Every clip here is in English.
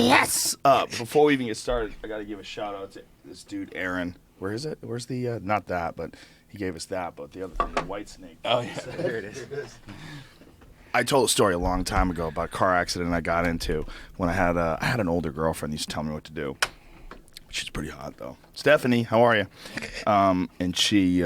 Yes! Before we even get started, I got to give a shout out to this dude, Aaron. Where is it? Where's the, not that, but he gave us that, but the other thing, the white snake. Oh, yeah. There it is. I told a story a long time ago about a car accident I got into when I had an older girlfriend who used to tell me what to do. She's pretty hot, though. Stephanie, how are you? And she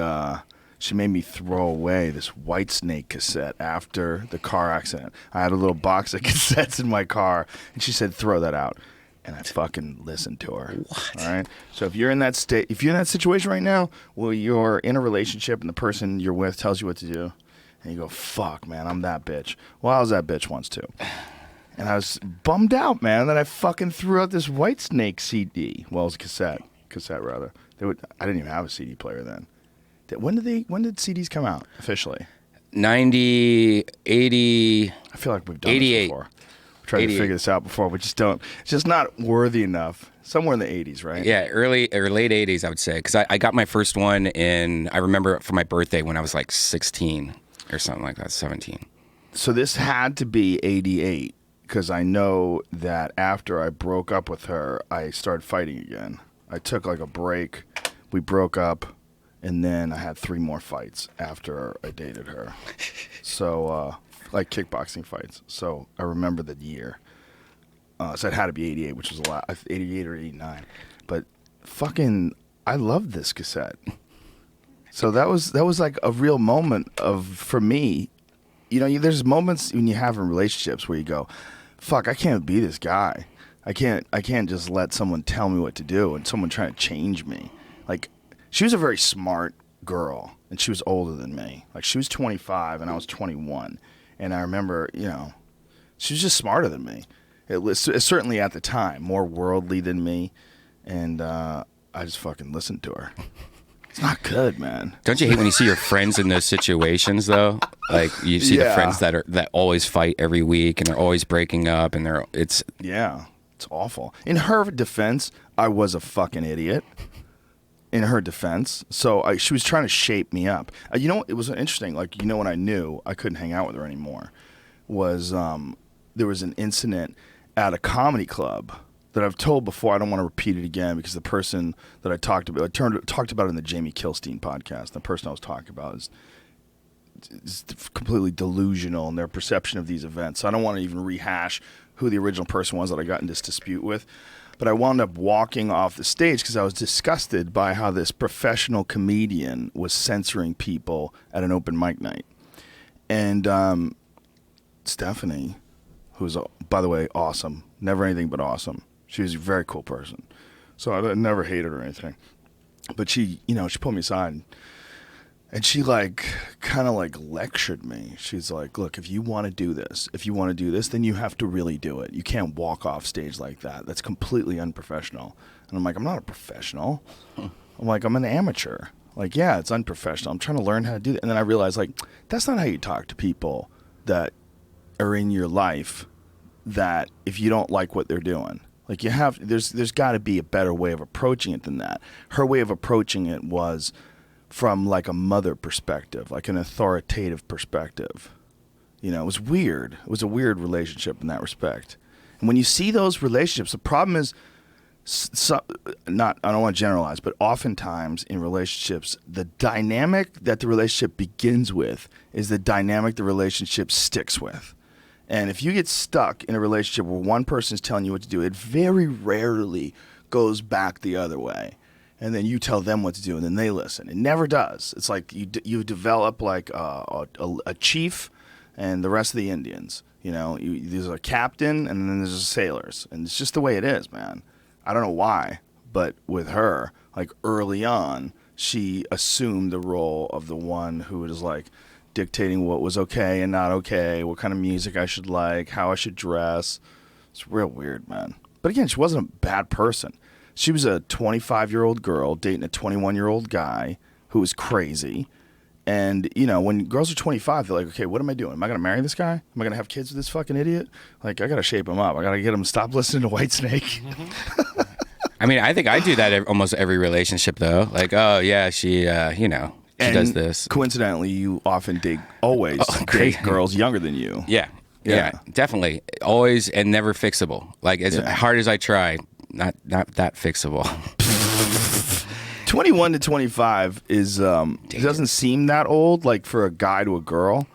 made me throw away this Whitesnake cassette after the car accident. I had a little box of cassettes in my car, and she said, throw that out. And I fucking listened to her. What? All right? So if you're in that situation right now, well, you're in a relationship and the person you're with tells you what to do, and you go, fuck, man, I'm that bitch. Well, I was that bitch once, too. And I was bummed out, man, that I fucking threw out this Whitesnake CD. Well, it was a cassette rather. I didn't even have a CD player then. When did CDs come out officially? 90, 80. I feel like we've done 88. this before. We tried to figure this out before. We just don't. It's just not worthy enough. Somewhere in the 80s, right? Yeah, early or late 80s, I would say. Because I got my first one I remember for my birthday when I was like 16 or something like that, 17. So this had to be 88. Because I know that after I broke up with her, I started fighting again. I took like a break. We broke up, and then I had 3 more fights after I dated her. So, like kickboxing fights. So I remember the year. So it had to be 88, which was a lot. 88 or 89. But fucking, I loved this cassette. So that was like a real moment for me. You know, there's moments when you have in relationships where you go, fuck, I can't be this guy. I can't just let someone tell me what to do and someone trying to change me. Like, she was a very smart girl, and she was older than me. Like, she was 25 and I was 21. And I remember, you know, she was just smarter than me. It was certainly at the time, more worldly than me. And I just fucking listened to her. It's not good, man. Don't you hate when you see your friends in those situations, though? Like, you see the friends that always fight every week, and they're always breaking up, and it's awful. In her defense, I was a fucking idiot. In her defense, so she was trying to shape me up. You know, it was interesting. Like, you know, when I knew I couldn't hang out with her anymore, was there was an incident at a comedy club that I've told before. I don't want to repeat it again because the person that I talked about, talked about it in the Jamie Kilstein podcast. The person I was talking about is completely delusional in their perception of these events. So I don't want to even rehash who the original person was that I got in this dispute with. But I wound up walking off the stage because I was disgusted by how this professional comedian was censoring people at an open mic night. And Stephanie, who's, by the way, awesome, never anything but awesome. She was a very cool person. So I never hated her or anything. But she, you know, she pulled me aside and she kind of lectured me. She's like, look, if you want to do this, then you have to really do it. You can't walk off stage like that. That's completely unprofessional. And I'm like, I'm not a professional. I'm like, I'm an amateur. Like, yeah, it's unprofessional. I'm trying to learn how to do that. And then I realized, like, that's not how you talk to people that are in your life that if you don't like what they're doing. Like, there's got to be a better way of approaching it than that. Her way of approaching it was from like a mother perspective, like an authoritative perspective. You know, it was weird. It was a weird relationship in that respect. And when you see those relationships, the problem is, I don't want to generalize, but oftentimes in relationships, the dynamic that the relationship begins with is the dynamic the relationship sticks with. And if you get stuck in a relationship where one person is telling you what to do, it very rarely goes back the other way. And then you tell them what to do, and then they listen. It never does. It's like you develop like a chief and the rest of the Indians. You know, there's a captain, and then there's sailors. And it's just the way it is, man. I don't know why, but with her, like early on, she assumed the role of the one who was like dictating what was okay and not okay, what kind of music I should like, how I should dress. It's real weird, man. But again, she wasn't a bad person. She was a 25-year-old girl dating a 21-year-old guy who was crazy. And, you know, when girls are 25, they're like, okay, what am I doing? Am I going to marry this guy? Am I going to have kids with this fucking idiot? Like, I got to shape him up. I got to get him to stop listening to Whitesnake. I mean, I think I do that almost every relationship, though. Like, oh, yeah, she, you know, she does this. Coincidentally, you often always date girls younger than you. Yeah. Yeah, definitely. Always and never fixable. Like as hard as I try, not that fixable. 21 to 25 is it doesn't seem that old, like for a guy to a girl.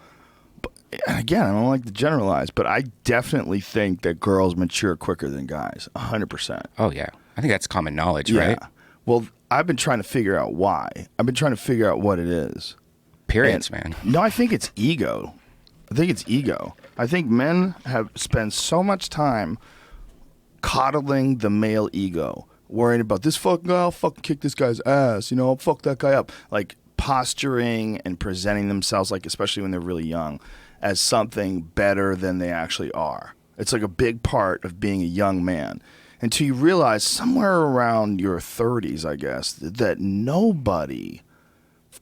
But again, I don't like to generalize, but I definitely think that girls mature quicker than guys. 100%. Oh yeah, I think that's common knowledge, right? Well, I've been trying to figure out why. I've been trying to figure out what it is. Periods, man. No, I think it's ego. I think men have spent so much time coddling the male ego, worrying about this fucking guy, I'll fucking kick this guy's ass, I'll fuck that guy up. Like posturing and presenting themselves, like especially when they're really young, as something better than they actually are. It's like a big part of being a young man. Until you realize somewhere around your 30s, I guess, that nobody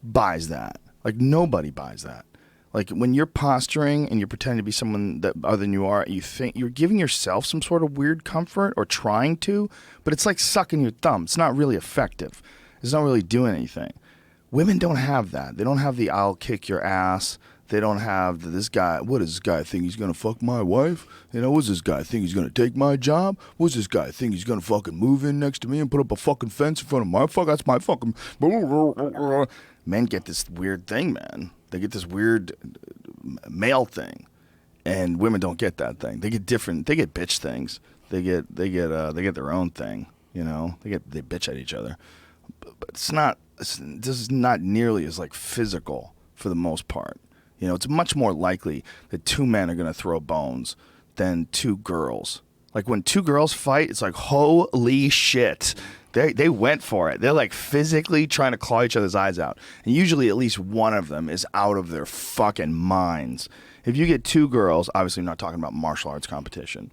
buys that. Like nobody buys that. Like when you're posturing and you're pretending to be someone that other than you are, you think you're giving yourself some sort of weird comfort or trying to, but it's like sucking your thumb. It's not really effective. It's not really doing anything. Women don't have that. They don't have the I'll kick your ass. They don't have this guy. What does this guy think he's going to fuck my wife? What's this guy think he's going to take my job? What's this guy think he's going to fucking move in next to me and put up a fucking fence in front of my fuck? That's my fucking. Men get this weird thing, man. They get this weird male thing, and women don't get that thing. They get different. They get bitch things. They get their own thing. They bitch at each other, but it's not. This is not nearly as like physical for the most part. It's much more likely that two men are going to throw bones than two girls. Like when two girls fight, it's like holy shit. They went for it. They're like physically trying to claw each other's eyes out. And usually at least one of them is out of their fucking minds. If you get two girls, obviously I'm not talking about martial arts competition,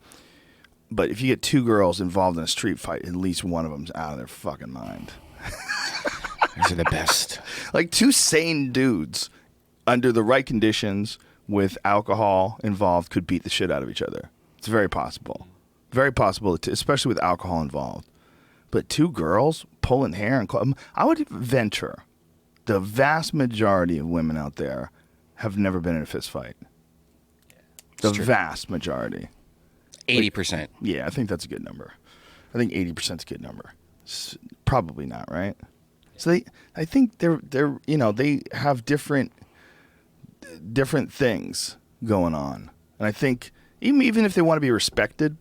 but if you get two girls involved in a street fight, at least one of them's out of their fucking mind. These are the best. Like two sane dudes under the right conditions with alcohol involved could beat the shit out of each other. It's very possible. Very possible, especially with alcohol involved. But two girls pulling hair and I would venture the vast majority of women out there have never been in a fist fight. The vast majority. 80%. Yeah, I think that's a good number. I think 80% is a good number. Probably not, right? So I think they're they have different things going on. And I think even if they want to be respected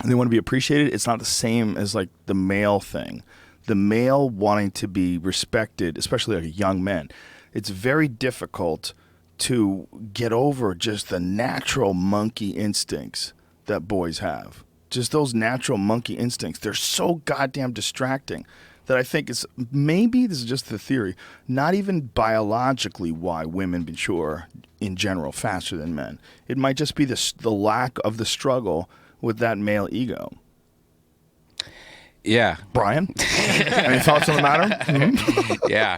and they want to be appreciated, it's not the same as like the male thing. The male wanting to be respected, especially like a young man, it's very difficult to get over just the natural monkey instincts that boys have. Just those natural monkey instincts. They're so goddamn distracting that I think it's maybe, this is just the theory, not even biologically why women mature in general faster than men. It might just be the lack of the struggle with that male ego. Yeah. Brian? Any thoughts on the matter? Mm-hmm. Yeah.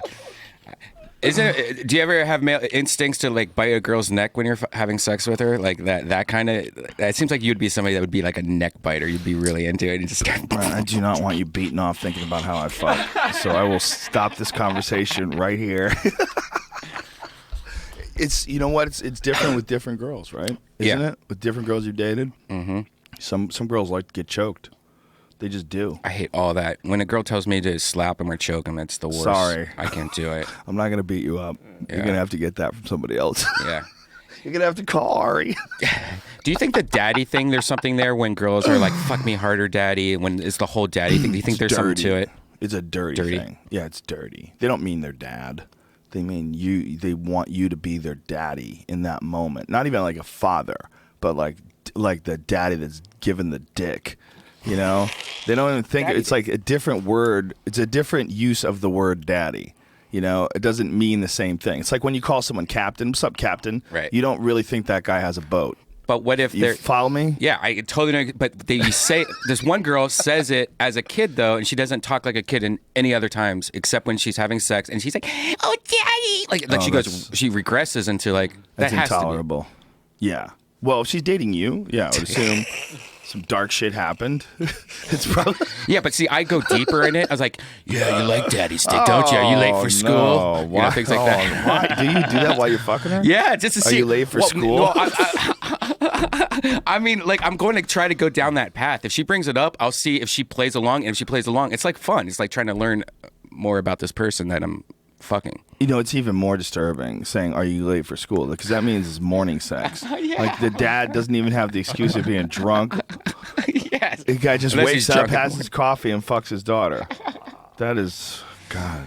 Do you ever have male instincts to like bite a girl's neck when you're having sex with her? Like that kind of, it seems like you'd be somebody that would be like a neck biter. You'd be really into it and just Brian, I do not want you beating off thinking about how I fuck. So I will stop this conversation right here. It's, you know what? It's different with different girls, right? Isn't it? With different girls you've dated? Mm-hmm. Some girls like to get choked. They just do. I hate all that. When a girl tells me to slap him or choke him, it's the worst. Sorry. I can't do it. I'm not going to beat you up. Yeah. You're going to have to get that from somebody else. Yeah. You're going to have to call Ari. Do you think the daddy thing, there's something there when girls are like, fuck me harder, daddy, when it's the whole daddy thing? Do you think there's something to it? It's a dirty thing. Yeah, it's dirty. They don't mean their dad. They mean you. They want you to be their daddy in that moment. Not even like a father, but like the daddy that's given the dick. You know, they don't even think it's like a different word. It's a different use of the word daddy. You know, it doesn't mean the same thing. It's like when you call someone captain. What's up, captain? Right. You don't really think that guy has a boat. But what if you follow me? Yeah, I totally know. But you say this one girl says it as a kid though, and she doesn't talk like a kid in any other times except when she's having sex, and she's like, "Oh, daddy!" Like she goes, she regresses into like that's that has intolerable. To be. Yeah. Well, if she's dating you, yeah, I would assume. Some dark shit happened. It's probably yeah, but see, I go deeper in it. I was like, yeah, you like daddy stick, don't you? Are you late for school? No. You know, things like that. Why? Do you do that while you're fucking her? Yeah, just to see. Are you late for school? Well, I mean, like, I'm going to try to go down that path. If she brings it up, I'll see if she plays along. And if she plays along, it's like fun. It's like trying to learn more about this person that I'm fucking. You know, it's even more disturbing saying, "Are you late for school?" Because that means it's morning sex. Yeah. Like the dad doesn't even have the excuse of being drunk. Yes. The guy just Unless wakes he's up, drunk in the has his coffee, and fucks his daughter. That is, God,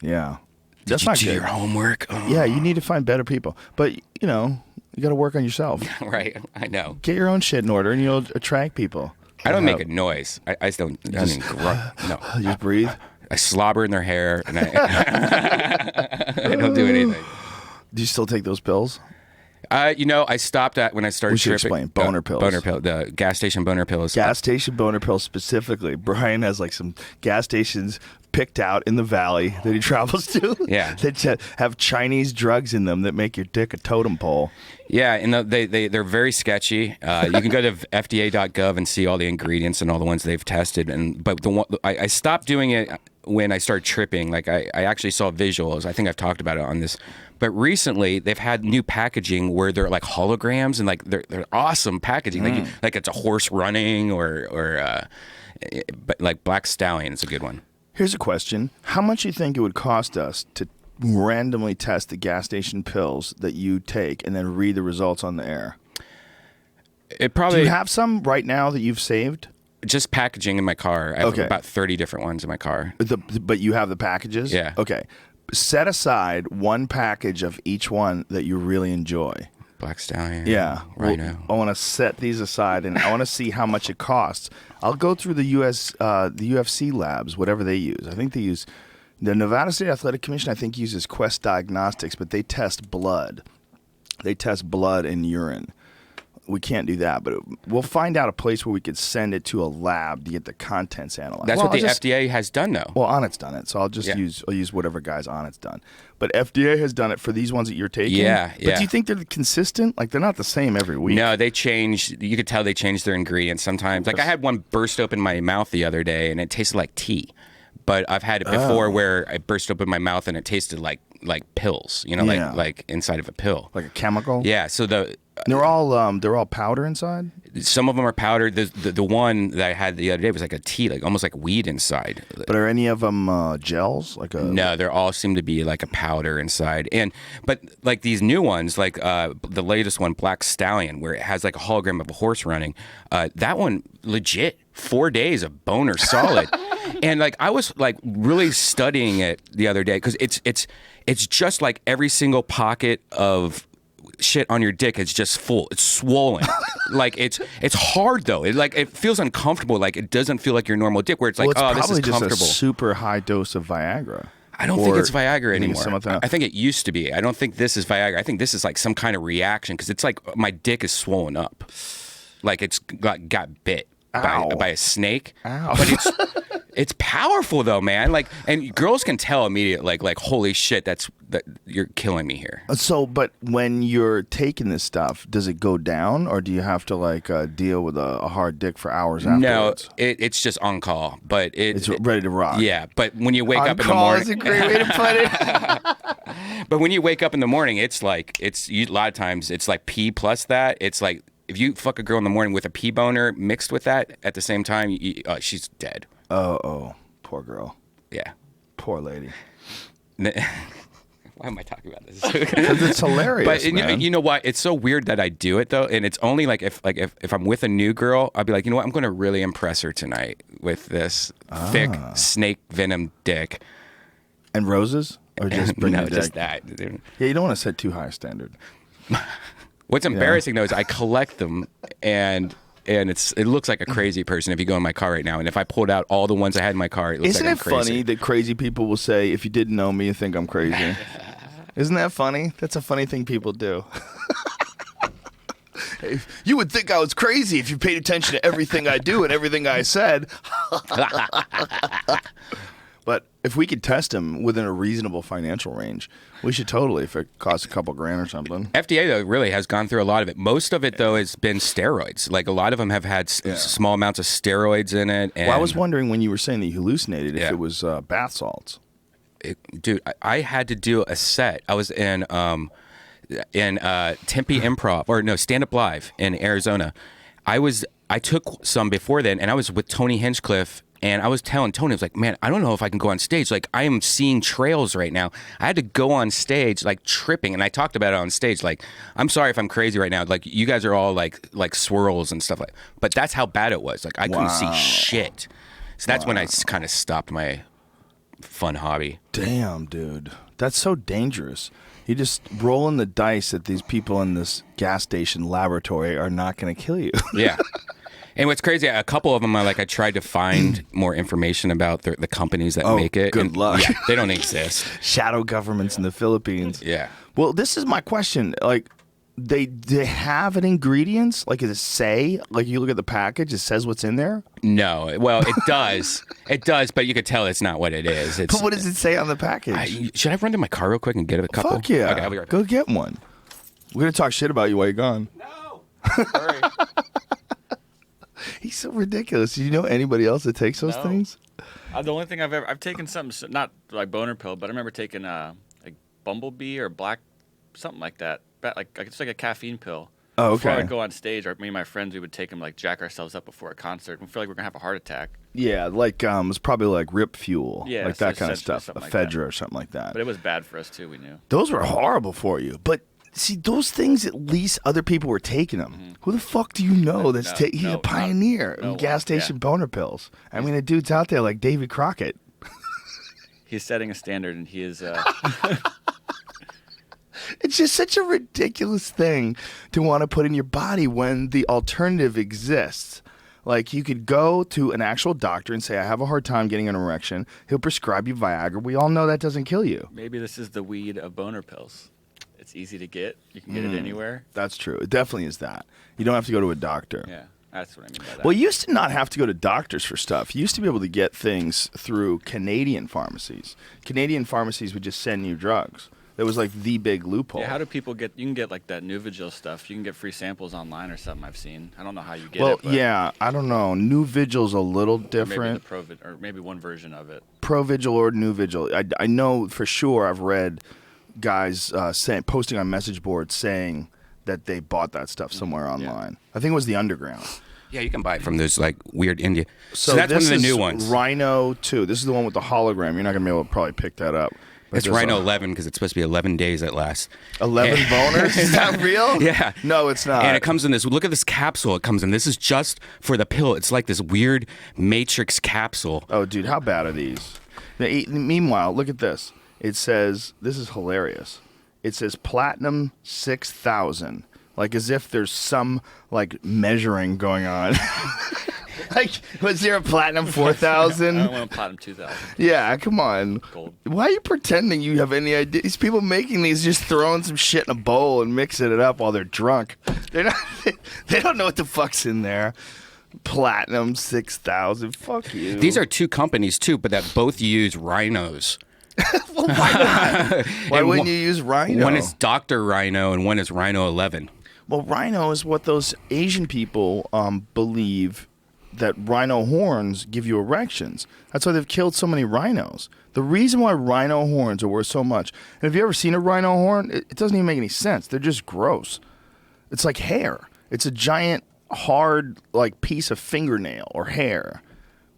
yeah. That's not do good. your homework. Oh. Yeah, you need to find better people. But you know, you got to work on yourself. Right. I know. Get your own shit in order, and you'll attract people. I don't make a noise. I just don't. I don't even grunt. No. You just breathe. I slobber in their hair, and I don't do anything. Do you still take those pills? You know, I stopped at when I started We should tripping. explain. Boner pills. Boner pill. The gas station boner pills. Gas station boner pills specifically. Brian has like some gas stations picked out in the valley that he travels to. Yeah. That have Chinese drugs in them that make your dick a totem pole. Yeah, and they're very sketchy. You can go to FDA.gov and see all the ingredients and all the ones they've tested. But the one I stopped doing it when I started tripping. Like I actually saw visuals. I think I've talked about it on this. But recently they've had new packaging where they're like holograms and like they're awesome packaging. Like it's a horse running or but like Black Stallion is a good one. Here's a question. How much do you think it would cost us to randomly test the gas station pills that you take and then read the results on the air? It probably Do you have some right now that you've saved? just packaging in my car. I have Okay. about 30 different ones in my car. But you have the packages? Yeah. Okay. Set aside one package of each one that you really enjoy. Black Stallion. Yeah. Rhino. I want to set these aside and I want to see how much it costs. I'll go through the UFC labs, whatever they use. I think they use the Nevada State Athletic Commission. I think uses Quest Diagnostics, but they test blood. They test blood and urine. We can't do that, but we'll find out a place where we could send it to a lab to get the contents analyzed. That's what the FDA has done, though. Well, Onnit's done it, so I'll just use whatever guys Onnit's done. But FDA has done it for these ones that you're taking. Yeah, But do you think they're consistent? Like they're not the same every week. No, they changed. You could tell they changed their ingredients sometimes. Like I had one burst open my mouth the other day, and it tasted like tea. But I've had it before where I burst open my mouth and it tasted like pills. You know, like inside of a pill. Like a chemical. Yeah. So They're all powder inside. some of them are powdered. The one that I had the other day was like a tea, like almost like weed inside. But are any of them gels? No, they all seem to be like a powder inside. But like these new ones, like the latest one, Black Stallion, where it has like a hologram of a horse running. That one, legit, 4 days of boner solid. And like I was like really studying it the other day because it's just like every single pocket of shit on your dick is just full. It's swollen. Like it's hard though. It feels uncomfortable. Like it doesn't feel like your normal dick where it's like, well, it's this is probably comfortable. just a super high dose of Viagra. I don't think it's Viagra anymore. I I think it used to be. I don't think this is Viagra. I think this is like some kind of reaction because it's like my dick is swollen up. Like it's got bit by a snake. Ow. But it's powerful though, man. Like, and girls can tell immediately, like holy shit, that you're killing me here. So, but when you're taking this stuff, does it go down, or do you have to like deal with a hard dick for hours afterwards? No, it's just on call, but it's ready to rock. Yeah, but when you wake on up in the call morning, is a great way to put it. But when you wake up in the morning, it's a lot of times it's like pee plus that. It's like if you fuck a girl in the morning with a pee boner mixed with that at the same time, she's dead. Oh, poor girl. Yeah. Poor lady. Why am I talking about this? Because it's hilarious, But man. you know what? It's so weird that I do it though, and it's only like if I'm with a new girl, I'll be like, you know what? I'm going to really impress her tonight with this thick snake venom dick. And roses, or just bring no, your just dick? that. Yeah, you don't want to set too high a standard. What's embarrassing though is I collect them and it looks like a crazy person if you go in my car right now. And if I pulled out all the ones I had in my car, it looks Isn't like I'm it crazy. funny that crazy people will say, if you didn't know me, you think I'm crazy? Isn't that funny? That's a funny thing people do. You would think I was crazy if you paid attention to everything I do and everything I said. But if we could test them within a reasonable financial range, we should totally, if it costs a couple grand or something. FDA, though, really has gone through a lot of it. Most of it, though, has been steroids. Like, a lot of them have had small amounts of steroids in it. And Well, I was wondering when you were saying that you hallucinated if it was bath salts. Dude, I had to do a set. I was in in Tempe Improv, or no, Stand Up Live in Arizona. I took some before then, and I was with Tony Hinchcliffe, and I was telling Tony, I was like, man, I don't know if I can go on stage. Like, I am seeing trails right now. I had to go on stage, like, tripping, and I talked about it on stage. Like, I'm sorry if I'm crazy right now. Like, you guys are all like swirls and stuff like. But that's how bad it was. Like, I couldn't see shit. So that's when I kind of stopped my fun hobby. Damn, dude, that's so dangerous. You just rolling the dice that these people in this gas station laboratory are not going to kill you. Yeah. And what's crazy, a couple of them I tried to find more information about the companies that make it. Good luck. Yeah, they don't exist. Shadow governments in the Philippines. Yeah. Well, this is my question. Like, they have an ingredients? Like, does it say? Like, you look at the package, it says what's in there? No. Well, it does. It does, but you could tell it's not what it is. But what does it say on the package? Should I run to my car real quick and get a couple? Fuck yeah. Okay, I'll be right back. Go get one. We're going to talk shit about you while you're gone. No. Sorry. He's so ridiculous. Do you know anybody else that takes those things? The only thing I've taken something, not like boner pill, but I remember taking like Bumblebee or Black, something like that. Like it's like a caffeine pill. Oh, okay. Before I go on stage, or me and my friends, we would take them, like jack ourselves up before a concert. We feel like we're gonna have a heart attack. Yeah, like it's probably like Rip Fuel, Yeah, like so that kind of essentially stuff, something like ephedra that. or something like that. But it was bad for us too. We knew. Those were horrible for you. But see, those things, at least other people were taking them. Mm-hmm. Who the fuck do you know that's he's a pioneer in gas station boner pills? I mean, a dude's out there like Davy Crockett. He's setting a standard, and he is. It's just such a ridiculous thing to want to put in your body when the alternative exists. Like, you could go to an actual doctor and say, I have a hard time getting an erection. He'll prescribe you Viagra. We all know that doesn't kill you. Maybe this is the weed of boner pills. It's easy to get. You can get it anywhere. That's true. It definitely is that. You don't have to go to a doctor. Yeah, that's what I mean by that. Well, you used to not have to go to doctors for stuff. You used to be able to get things through Canadian pharmacies. Canadian pharmacies would just send you drugs. That was like the big loophole. Yeah, how do people get? You can get like that Nuvigil stuff. You can get free samples online or something. I've seen. I don't know how you get well, it. But yeah, I don't know. New Vigil's a little different. Maybe or maybe one version of it. Provigil or New Vigil. I know for sure. I've read guys posting on message boards saying that they bought that stuff somewhere online. I think it was the Underground. Yeah, you can buy it from those like weird India. So that's one of the new ones. Rhino 2. This is the one with the hologram. You're not gonna be able to probably pick that up. It's Rhino 11 because it's supposed to be 11 days at last. 11 boners? Is that real? Yeah. No, it's not. And it comes in this. Look at this capsule. It comes in. This is just for the pill. It's like this weird Matrix capsule. Oh, dude, how bad are these? Now, meanwhile, look at this. It says, this is hilarious. It says Platinum 6,000. Like as if there's some like measuring going on. Like, was there a Platinum 4,000? I want a Platinum 2,000. Yeah, come on. Gold. Why are you pretending you have any idea? These people making these just throwing some shit in a bowl and mixing it up while they're drunk. They're not. They don't know what the fuck's in there. Platinum 6,000. Fuck you. These are two companies too, but that both use rhinos. Well, why not? Why wouldn't you use Rhino? One is Dr. Rhino and one is Rhino 11. Well, Rhino is what those Asian people believe, that rhino horns give you erections. That's why they've killed so many rhinos. The reason why rhino horns are worth so much, and have you ever seen a rhino horn? It doesn't even make any sense. They're just gross. It's like hair. It's a giant, hard, like piece of fingernail or hair.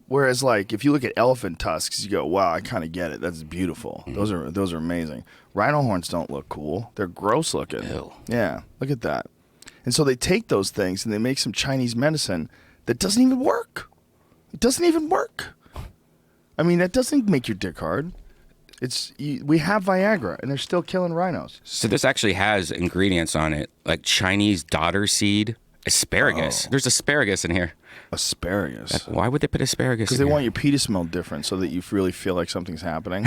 Whereas, like, if you look at elephant tusks, you go, wow, I kind of get it. That's beautiful. Mm-hmm. Those are amazing. Rhino horns don't look cool. They're gross looking. Ew. Yeah, look at that. And so they take those things and they make some Chinese medicine that doesn't even work. It doesn't even work. I mean, that doesn't make your dick hard. We have Viagra, and they're still killing rhinos. So this actually has ingredients on it, like Chinese daughter seed, asparagus. Oh. There's asparagus in here. Asparagus. Why would they put asparagus Because in they here? want your pee to smell different so that you really feel like something's happening.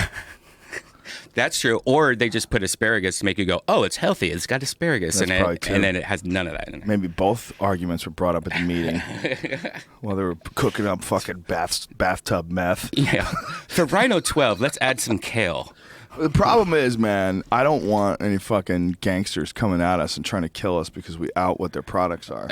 That's true. Or they just put asparagus to make you go, oh, it's healthy. It's got asparagus That's in probably it. true. And then it has none of that in it. Maybe both arguments were brought up at the meeting while they were cooking up fucking bathtub meth. Yeah. For Rhino 12, let's add some kale. The problem is, man, I don't want any fucking gangsters coming at us and trying to kill us because we out what their products are.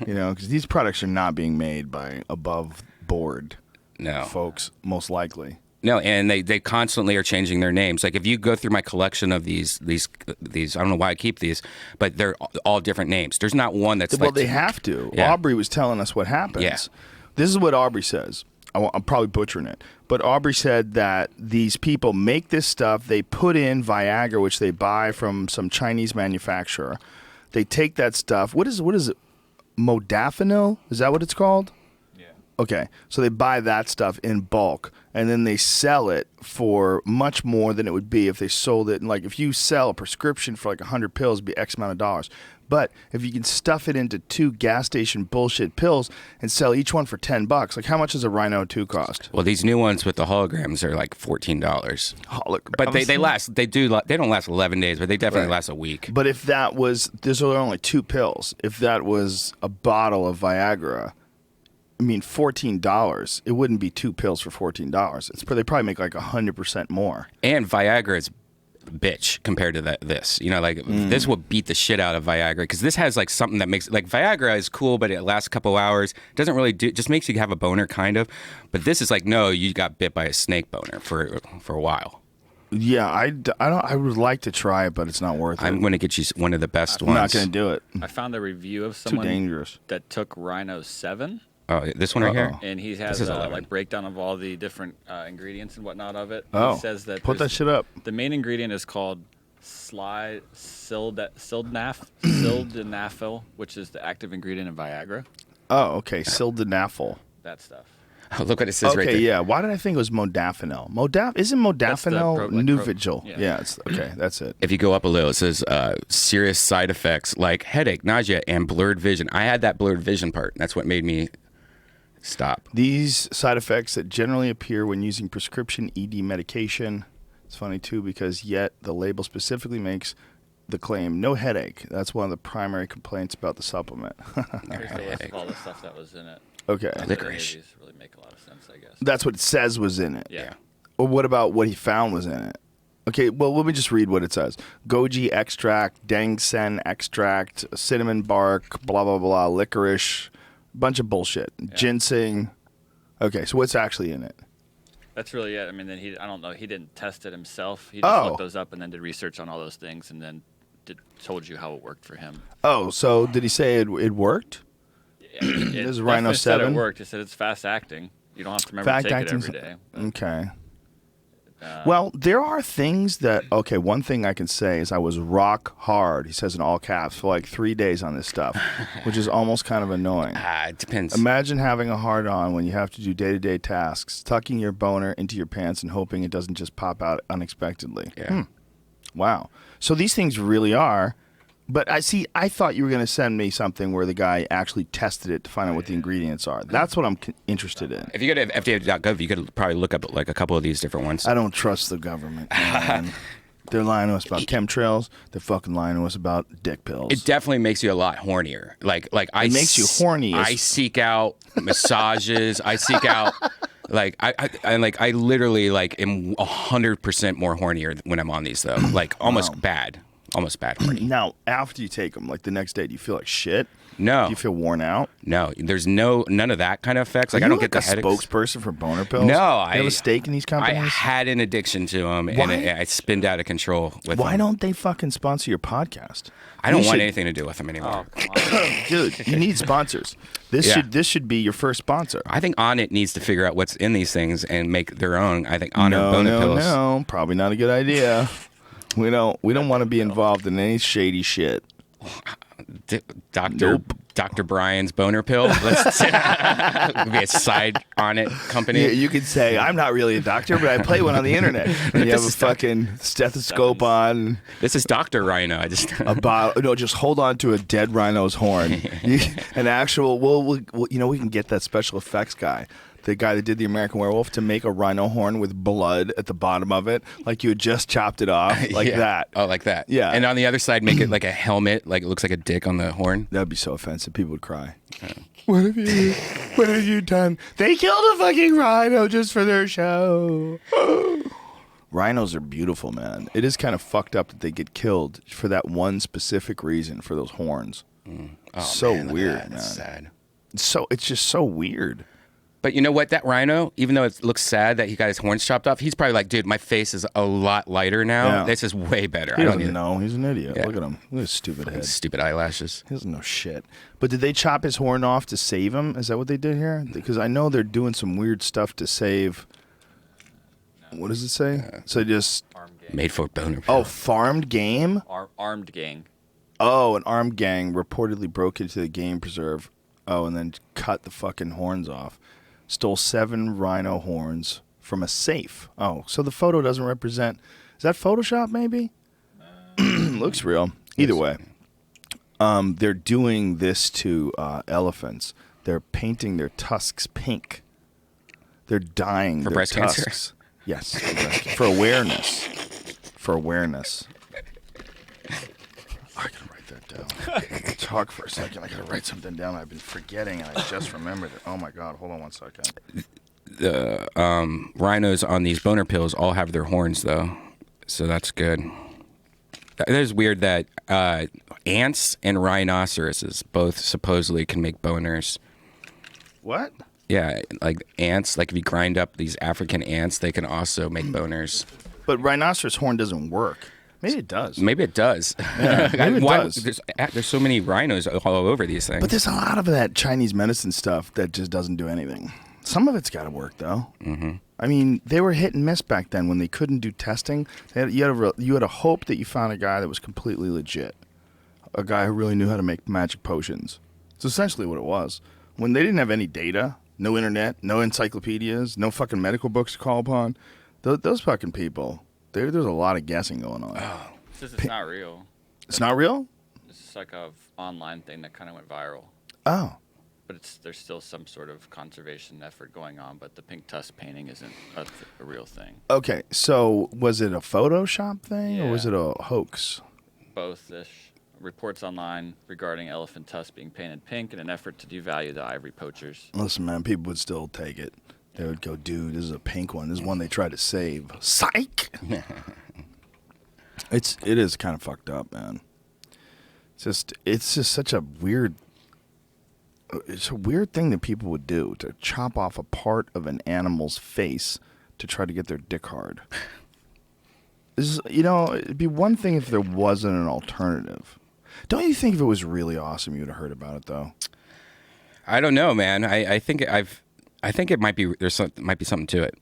You know, because these products are not being made by above board No. folks, most likely. No, and they constantly are changing their names. Like if you go through my collection of these, I don't know why I keep these, but they're all different names. There's not one that's Well, like they have to. Yeah. Aubrey was telling us what happens. Yeah. This is what Aubrey says. I'm probably butchering it, but Aubrey said that these people make this stuff. They put in Viagra, which they buy from some Chinese manufacturer. They take that stuff. What is it? Modafinil? Is that what it's called? Okay, so they buy that stuff in bulk, and then they sell it for much more than it would be if they sold it. And like, if you sell a prescription for like 100 pills, it'd be X amount of dollars. But if you can stuff it into 2 gas station bullshit pills and sell each one for $10, like how much does a Rhino 2 cost? Well, these new ones with the holograms are like $14. Holograms. But they last. They don't last 11 days, but they definitely last a week. But if that was, there's only 2 pills. If that was a bottle of Viagra, I mean, $14. It wouldn't be 2 pills for $14. They probably make like 100% more. And Viagra is bitch compared to this. You know, like this will beat the shit out of Viagra because this has like something that makes like Viagra is cool, but it lasts a couple hours. Doesn't really do. Just makes you have a boner kind of. But this is like no, you got bit by a snake boner for a while. Yeah, I would like to try it, but it's not worth it. I'm going to get you one of the best I'm ones. not going to do it. I found a review of Too someone dangerous. that took Rhino 7. Oh, this one right here? And he has This is a 11. like breakdown of all the different ingredients and whatnot of it. Oh, He says that put that there's- shit up. The main ingredient is called sildenafil, which is the active ingredient in Viagra. Oh, okay. Sildenafil. That stuff. Oh, look what it says right Okay, there. yeah. Why did I think it was modafinil? Isn't That's the modafinil like Nuvigil? Yeah. Yeah, it's okay. That's it. If you go up a little, it says serious side effects like headache, nausea, and blurred vision. I had that blurred vision part. That's what made me stop. These side effects that generally appear when using prescription ED medication. It's funny too because yet the label specifically makes the claim no headache. That's one of the primary complaints about the supplement. Here's the list of all the stuff that was in it. Okay, Licorice. These really make a lot of sense, I guess. that's what it says was in it. Yeah. Well, what about what he found was in it? Okay, well, let me just read what it says. Goji extract, Dangsen extract, cinnamon bark, blah, blah, blah, licorice, bunch of bullshit. Ginseng. Okay, so what's actually in it? That's really it. I mean, then I don't know. He didn't test it himself. He just Oh. looked those up and then did research on all those things and then told you how it worked for him. Oh, so did he say it worked? It This is Rhino definitely said 7? It worked. He said it's fast acting. You don't have to remember to take it every day. Okay. Well, there are things that, okay, one thing I can say is I was rock hard, he says in all caps, for like 3 days on this stuff, which is almost kind of annoying. It depends. Imagine having a hard on when you have to do day-to-day tasks, tucking your boner into your pants and hoping it doesn't just pop out unexpectedly. Yeah. Wow. So these things really are. But I thought you were going to send me something where the guy actually tested it to find out what the ingredients are. That's what I'm interested in. If you go to FDA.gov, you could probably look up like a couple of these different ones. I don't trust the government, man. They're lying to us about chemtrails. They're fucking lying to us about dick pills. It definitely makes you a lot hornier. Like It makes you horny as- I seek out massages. I seek out I literally like am 100% more hornier when I'm on these though. Like almost bad horny. Now, after you take them, like the next day, do you feel like shit? No. Do you feel worn out? No, there's none of that kind of effects. Like Are I you don't get the a headaches. spokesperson for boner pills? No, you I have a stake in these I companies. had an addiction to them, and Why? I spinned out of control with Why them. don't they fucking sponsor your podcast? I don't You want should- anything to do with them anymore. Oh, come on. Dude, you need sponsors. Yeah. This should be your first sponsor. I think Onnit needs to figure out what's in these things and make their own. I think Honor boner pills. No, probably not a good idea. We don't want to be involved in any shady shit. Dr. Brian's boner pill. Let's be a side on it company. You could say I'm not really a doctor, but I play one on the internet. And you have a fucking stethoscope on, This is Dr. Rhino. I just a bottle. No, just hold on to a dead rhino's horn. An actual. Well, we can get that special effects guy. The guy that did the American Werewolf to make a rhino horn with blood at the bottom of it, like you had just chopped it off, like Yeah. that. Oh, like that. Yeah. And on the other side, make it like a helmet, like it looks like a dick on the horn. That'd be so offensive. People would cry. What have you done? They killed a fucking rhino just for their show. Rhinos are beautiful, man. It is kind of fucked up that they get killed for that one specific reason, for those horns. Oh, So man, look at weird, that. That's man. sad. It's just so weird. But you know what? That rhino, even though it looks sad that he got his horns chopped off, he's probably like, dude, my face is a lot lighter now. Yeah. This is way better. He doesn't know. He's an idiot. Yeah. Look at him. Look at his stupid head. Stupid eyelashes. He doesn't know shit. But did they chop his horn off to save him? Is that what they did here? Because I know they're doing some weird stuff to save. What does it say? So just Armed gang. Made for boner. oh, farmed game. Armed gang. Oh, an armed gang reportedly broke into the game preserve. Oh, and then cut the fucking horns off. Stole 7 rhino horns from a safe. Oh, so the photo doesn't represent. Is that Photoshop? Maybe. Looks real. Either way, they're doing this to elephants. They're painting their tusks pink. They're dyeing For their breast cancer? tusks. Yes, for awareness. For awareness. I gotta write that down. Talk for a second. I gotta write something down. I've been forgetting, and I just remembered it. Oh my god! Hold on one second. The rhinos on these boner pills all have their horns, though. So that's good. That is weird that ants and rhinoceroses both supposedly can make boners. What? Yeah, like ants, like if you grind up these African ants, they can also make boners. But rhinoceros horn doesn't work. Maybe it does. Maybe it does. Yeah, maybe it does. There's so many rhinos all over these things. But there's a lot of that Chinese medicine stuff that just doesn't do anything. Some of it's got to work, though. Mm-hmm. I mean, they were hit and miss back then when they couldn't do testing. You had a hope that you found a guy that was completely legit, a guy who really knew how to make magic potions. It's essentially what it was. When they didn't have any data, no internet, no encyclopedias, no fucking medical books to call upon, those fucking people, there's a lot of guessing going on. It's just it's not real. It's not real? It's just like a online thing that kind of went viral. Oh. But there's still some sort of conservation effort going on, but the pink tusk painting isn't a real thing. Okay, so was it a Photoshop thing or was Yeah. it a hoax? Both-ish. Reports online regarding elephant tusks being painted pink in an effort to devalue the ivory poachers. Listen, man, people would still take it. They would go, dude, this is a pink one. This is one they tried to save. Psych! It is kind of fucked up, man. It's just such a weird... It's a weird thing that people would do, to chop off a part of an animal's face to try to get their dick hard. It'd be one thing if there wasn't an alternative. Don't you think if it was really awesome, you would have heard about it, though? I don't know, man. I think it might be might be something to it.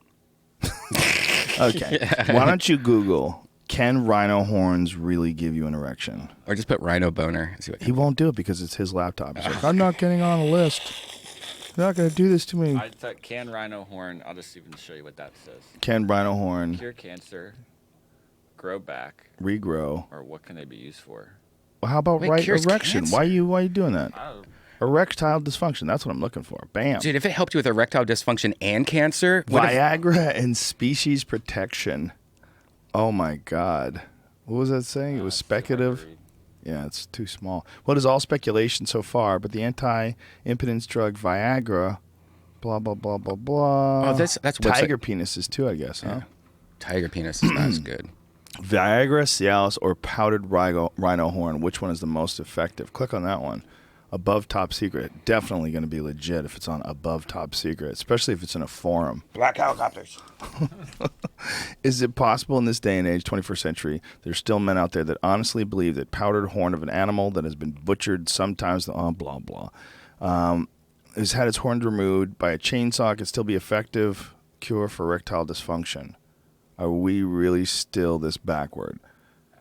Okay. Why don't you Google, can rhino horns really give you an erection? Or just put rhino boner. See what He won't do it because it's his laptop. He's like, I'm not getting on a list. You're not going to do this to me. I thought can rhino horn. I'll just even show you what that says. Can rhino horn Cure cancer, grow back, regrow? or what can they be used for? Well, how about Wait, right cures erection? cancer? Why are you doing that? I don't know. Erectile dysfunction. That's what I'm looking for. Bam. Dude, if it helped you with erectile dysfunction and cancer, what if, Viagra and species protection. Oh my God. What was that saying? It was speculative. Yeah, it's too small. Well, it is all speculation so far, but the anti-impotence drug Viagra, blah, blah, blah, blah, blah. Oh, that's tiger penises too, I guess, huh? tiger penis is not as good. Viagra, Cialis, or powdered rhino horn. Which one is the most effective? Click on that one. Above top secret. Definitely going to be legit if it's on above top secret, especially if it's in a forum. Black helicopters. Is it possible in this day and age, 21st century, there's still men out there that honestly believe that powdered horn of an animal that has been butchered sometimes, blah, blah, has had its horns removed by a chainsaw can still be effective cure for erectile dysfunction? Are we really still this backward?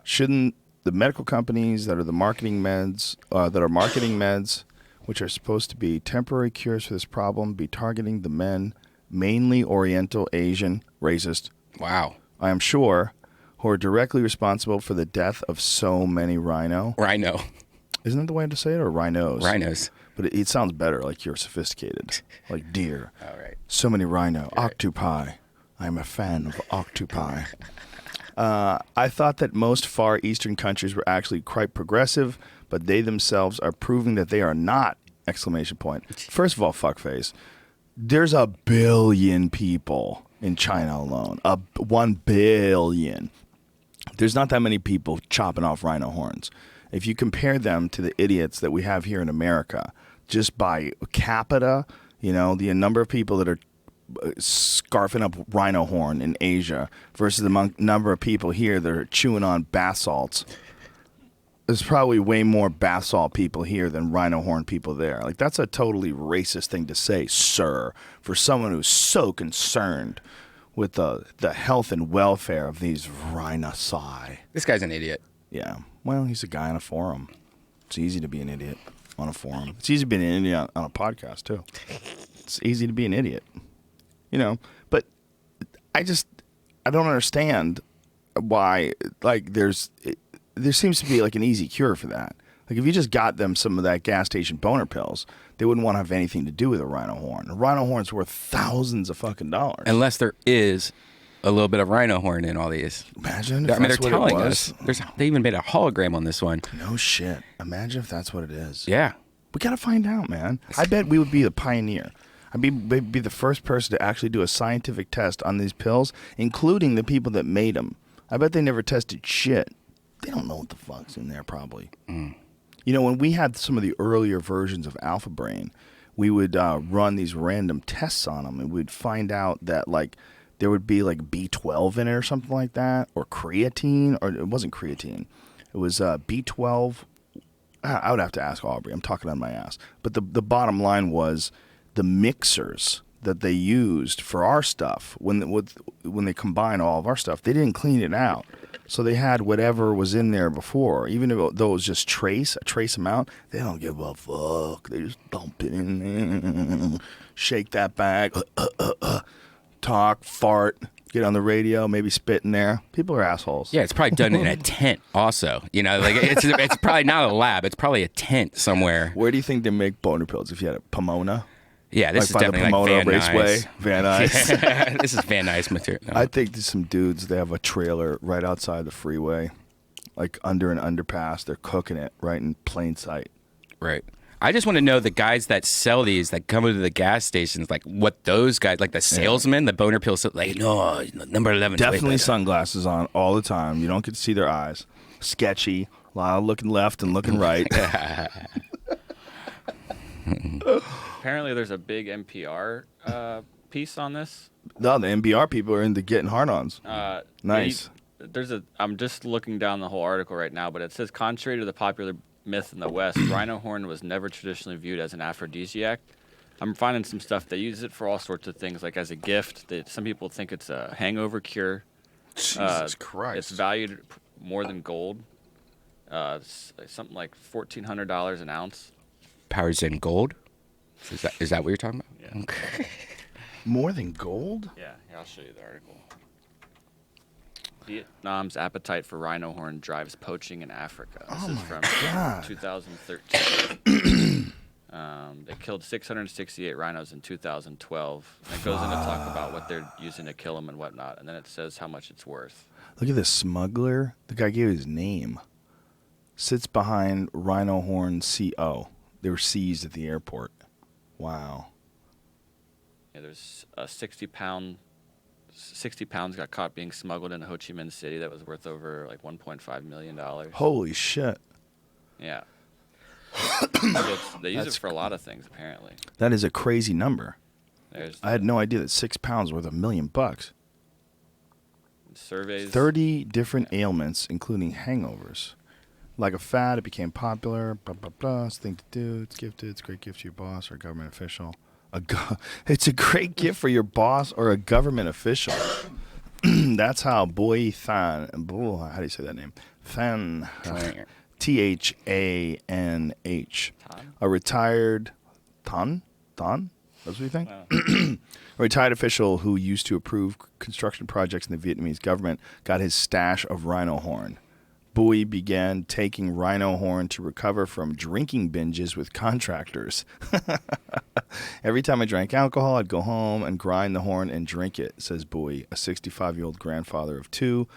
Shouldn't the medical companies that are marketing meds, which are supposed to be temporary cures for this problem, be targeting the men, mainly Oriental, Asian, racist, Wow. I am sure, who are directly responsible for the death of so many rhino? Rhino. Isn't that the way to say it, or rhinos? Rhinos. But it sounds better, like you're sophisticated, like deer. All right. So many rhino, octopi. I'm a fan of octopi. I thought that most Far Eastern countries were actually quite progressive, but they themselves are proving that they are not! Exclamation point. First of all, fuckface. There's 1 billion people in China alone. 1 billion. There's not that many people chopping off rhino horns. If you compare them to the idiots that we have here in America, just by capita, You know, the number of people that are scarfing up rhino horn in Asia versus the number of people here that are chewing on bath salts. There's probably way more bath salt people here than rhino horn people there. Like, that's a totally racist thing to say, sir, for someone who's so concerned with the health and welfare of these rhinoci. This guy's an idiot. Yeah. Well, he's a guy on a forum. It's easy to be an idiot on a forum. It's easy to be an idiot on a podcast, too. It's easy to be an idiot. You know, but I don't understand why, like, there seems to be, like, an easy cure for that. Like, if you just got them some of that gas station boner pills, they wouldn't want to have anything to do with a rhino horn. A rhino horn's worth thousands of fucking dollars. Unless there is a little bit of rhino horn in all these. Imagine if I mean, they're that's what telling it was. us. They even made a hologram on this one. No shit. Imagine if that's what it is. Yeah. We got to find out, man. I bet we would be the pioneer. I'd be the first person to actually do a scientific test on these pills, including the people that made them. I bet they never tested shit. They don't know what the fuck's in there, probably. Mm. You know, when we had some of the earlier versions of Alpha Brain, we would run these random tests on them, and we'd find out that, like, there would be, like, B12 in it or something like that, or creatine, or it wasn't creatine. It was B12. I would have to ask Aubrey. I'm talking on my ass. But the bottom line was the mixers that they used for our stuff, when they combine all of our stuff, they didn't clean it out. So they had whatever was in there before, even though it was just a trace amount. They don't give a fuck. They just dump it in there, shake that bag, talk, fart, get on the radio, maybe spit in there. People are assholes. Yeah, it's probably done in a tent also. You know, like it's probably not a lab. It's probably a tent somewhere. Where do you think they make boner pills? If you had a Pomona? Yeah, this like is by definitely the Pomona like Van Raceway. Nuys. Van Nuys. This is Van Nuys material. No. I think there's some dudes, they have a trailer right outside the freeway, like under an underpass. They're cooking it right in plain sight. Right. I just want to know the guys that sell these, that come into the gas stations, like what those guys, like the salesmen, the boner pills, like, no, number 11. Definitely sunglasses on all the time. You don't get to see their eyes. Sketchy. A lot of looking left and looking right. Apparently, there's a big NPR piece on this. No, the NPR people are into getting hard-ons. Nice. I'm just looking down the whole article right now, but it says, contrary to the popular myth in the West, rhino horn was never traditionally viewed as an aphrodisiac. I'm finding some stuff. They use it for all sorts of things, like as a gift. Some people think it's a hangover cure. Jesus Christ. It's valued more than gold. It's something like $1,400 an ounce. Powers in gold? Is that what you're talking about? Yeah. Okay. More than gold? Yeah, here, I'll show you the article. Vietnam's appetite for rhino horn drives poaching in Africa. This is from 2013. They killed 668 rhinos in 2012. And it goes into talk about what they're using to kill them and whatnot. And then it says how much it's worth. Look at this smuggler. The guy gave his name. Sits behind Rhino Horn CO. They were seized at the airport. Wow. Yeah, there's a 60 pounds got caught being smuggled into Ho Chi Minh City. That was worth over like $1.5 million. Holy shit. Yeah. They use it for a lot of things, apparently. That is a crazy number. I had no idea that 6 pounds worth $1 million. Surveys. 30 different ailments, including hangovers. Like a fad, it became popular. Blah, blah, blah. It's a thing to do. It's gifted. It's a great gift to your boss or a government official. It's a great gift for your boss or a government official. That's how Boy Than, how do you say that name? Than, Thanh, a retired, Tan? That's what you think? A retired official who used to approve construction projects in the Vietnamese government got his stash of rhino horn. Bowie began taking rhino horn to recover from drinking binges with contractors. Every time I drank alcohol, I'd go home and grind the horn and drink it, says Bowie, a 65-year-old grandfather of two.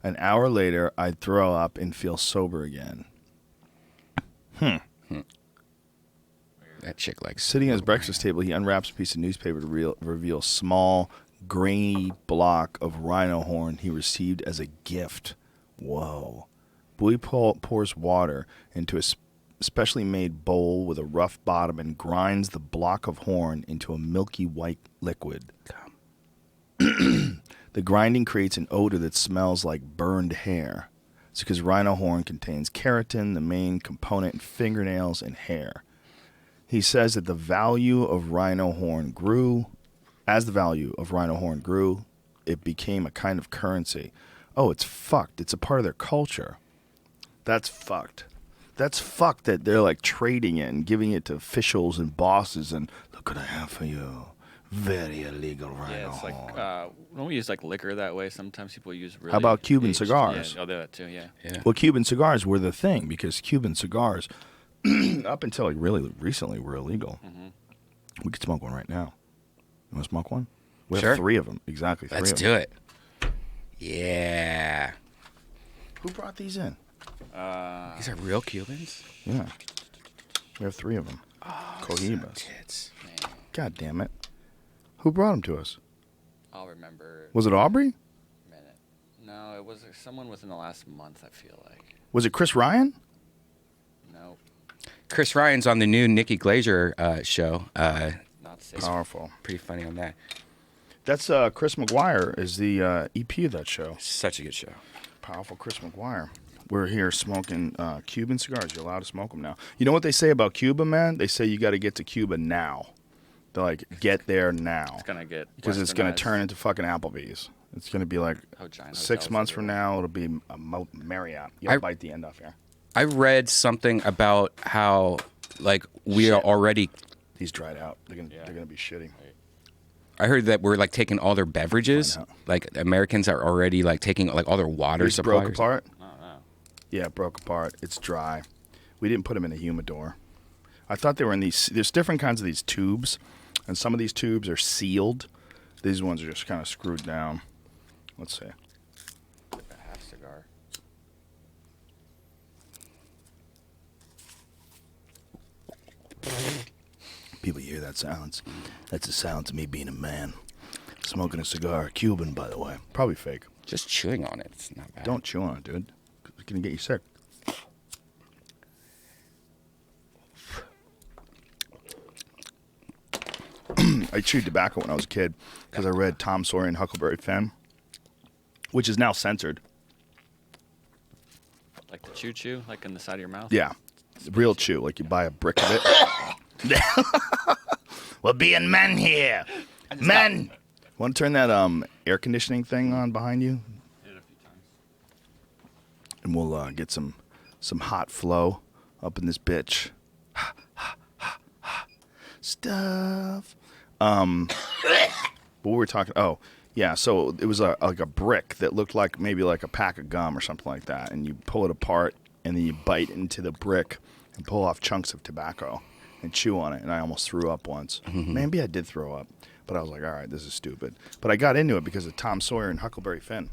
An hour later, I'd throw up and feel sober again. That chick likes. Sitting at his breakfast table, he unwraps a piece of newspaper to reveal a small, grainy block of rhino horn he received as a gift. Whoa. Bowie pours water into a specially made bowl with a rough bottom and grinds the block of horn into a milky white liquid. The grinding creates an odor that smells like burned hair. It's because rhino horn contains keratin, the main component in fingernails and hair. He says that the value of rhino horn grew. As the value of rhino horn grew, it became a kind of currency. Oh, it's fucked. It's a part of their culture. That's fucked. That's fucked that they're like trading it and giving it to officials and bosses and look what I have for you. Very illegal rhino Yeah, it's horn. like don't we use like liquor that way? Sometimes people use really. How about Cuban aged- cigars? Yeah, I'll do that too. Yeah. Well, Cuban cigars were the thing because Cuban cigars, up until like really recently, were illegal. Mm-hmm. We could smoke one right now. You want to smoke one? We Sure. have 3 of them. Exactly. 3 Let's of do them. it. Yeah. Who brought these in? These are real Cubans? Yeah. We have 3 of them. Cohibas. Tits. God damn it. Who brought them to us? I'll remember. Was it Aubrey? A minute. No, it was someone within the last month. I feel like. Was it Chris Ryan? No, Chris Ryan's on the new Nikki Glazer show. not safe. Powerful. Pretty funny on that. That's Chris McGuire is the EP of that show. Such a good show. Powerful Chris McGuire. We're here smoking Cuban cigars. You're allowed to smoke them now. You know what they say about Cuba, man? They say you got to get to Cuba now. They're like, get there now. It's gonna get Because it's going to westernized. turn into fucking Applebee's. It's going to be like Oh, giant 6 hotels months from everywhere. now, it'll be a Marriott. You gotta bite the end off here. I read something about how, like, we are Shit. already. These dried out. They're gonna be shitty. I heard that we're like taking all their beverages. Find out. Like Americans are already like taking like all their water These supplies. broke apart? I don't know. Yeah, it broke apart. It's dry. We didn't put them in a humidor. I thought they were in these. There's different kinds of these tubes, and some of these tubes are sealed. These ones are just kind of screwed down. Let's see. Like a half cigar. People hear that sounds. That's the sounds of me being a man. Smoking a cigar. Cuban, by the way. Probably fake. Just chewing on it. It's not bad. Don't chew on it, dude. It's going to get you sick. I chewed tobacco when I was a kid because I read Tom Sawyer and Huckleberry Finn, which is now censored. Like the choo choo, like in the side of your mouth. Yeah. Real chew. Like you buy a brick of it. We're being men here. Men. Want to turn that air conditioning thing on behind you? Did it a few times. And we'll get some hot flow up in this bitch. Stuff. What were we talking? Oh, yeah. So it was like a brick that looked like maybe like a pack of gum or something like that, and you pull it apart, and then you bite into the brick and pull off chunks of tobacco and chew on it. And I almost threw up once. Maybe I did throw up, but I was like, all right, this is stupid. But I got into it because of Tom Sawyer and Huckleberry Finn.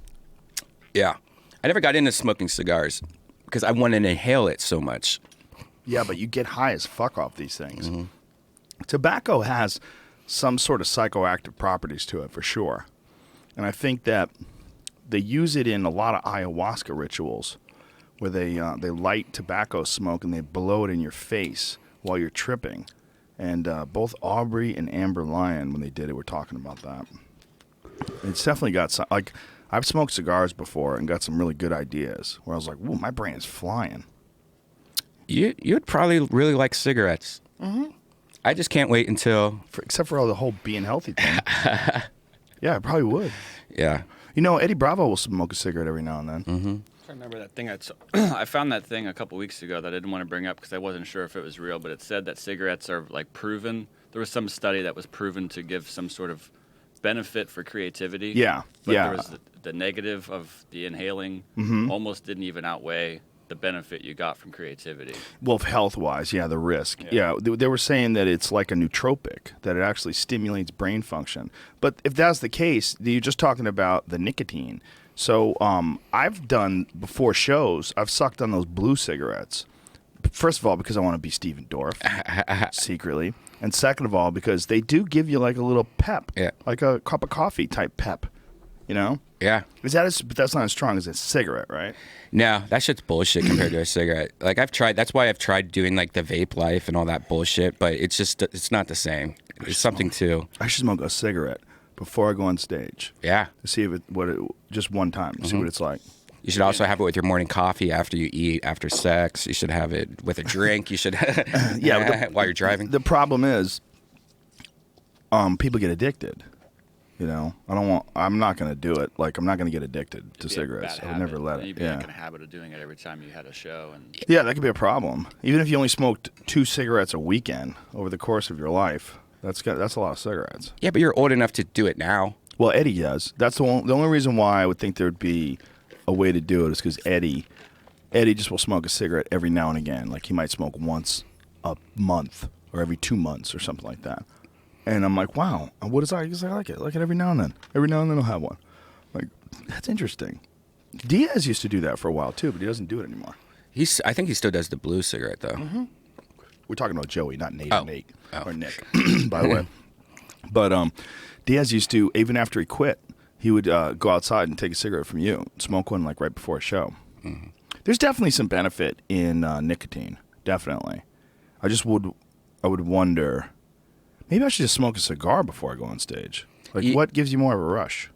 Yeah. I never got into smoking cigars because I wanted to inhale it so much. Yeah, but you get high as fuck off these things. Tobacco has some sort of psychoactive properties to it for sure. And I think that they use it in a lot of ayahuasca rituals where they light tobacco smoke and they blow it in your face while you're tripping. And both Aubrey and Amber Lyon, when they did it, were talking about that. It's definitely got some, like, I've smoked cigars before and got some really good ideas where I was like, whoa, my brain is flying. You'd probably really like cigarettes. I just can't wait until. Except for all the whole being healthy thing. Yeah, I probably would. Yeah. You know, Eddie Bravo will smoke a cigarette every now and then. I remember that thing I found that thing a couple weeks ago that I didn't want to bring up because I wasn't sure if it was real, but it said that cigarettes are like proven. There was some study that was proven to give some sort of benefit for creativity. Yeah, But yeah. there was the negative of the inhaling almost didn't even outweigh the benefit you got from creativity. Well, health-wise, yeah, the risk. Yeah, they were saying that it's like a nootropic, that it actually stimulates brain function. But if that's the case, you're just talking about the nicotine. So I've done, before shows, I've sucked on those blue cigarettes. First of all, because I want to be Steven Dorff, secretly. And second of all, because they do give you like a little pep, Yeah. like a cup of coffee type pep. You know? Yeah. But that's not as strong as a cigarette, right? No, that shit's bullshit compared to a cigarette. Like that's why I've tried doing like the vape life and all that bullshit, but it's not the same. It's something too. I should smoke a cigarette before I go on stage. Yeah. To see just one time, see what it's like. You should also have it with your morning coffee after you eat, after sex. You should have it with a drink. You should, while you're driving. The problem is, people get addicted. You know, I'm not going to do it. Like, I'm not going to get addicted to cigarettes. I would never let it. You'd be like in a habit of doing it every time you had a show. Yeah, that could be a problem. Even if you only smoked 2 cigarettes a weekend over the course of your life, that's a lot of cigarettes. Yeah, but you're old enough to do it now. Well, Eddie does. That's the only reason why I would think there would be a way to do it is because Eddie just will smoke a cigarette every now and again. Like, he might smoke once a month or every 2 months or something like that. And I'm like, wow, what is that? Because I like it. I like it every now and then. Every now and then I'll have one. Like, that's interesting. Diaz used to do that for a while too, but he doesn't do it anymore. I think he still does the blue cigarette though. Mm-hmm. We're talking about Joey, not Nate or Nick, by the way. But Diaz used to, even after he quit, he would go outside and take a cigarette from you, smoke one like right before a show. Mm-hmm. There's definitely some benefit in nicotine. Definitely. I would wonder. Maybe I should just smoke a cigar before I go on stage. Like, what gives you more of a rush?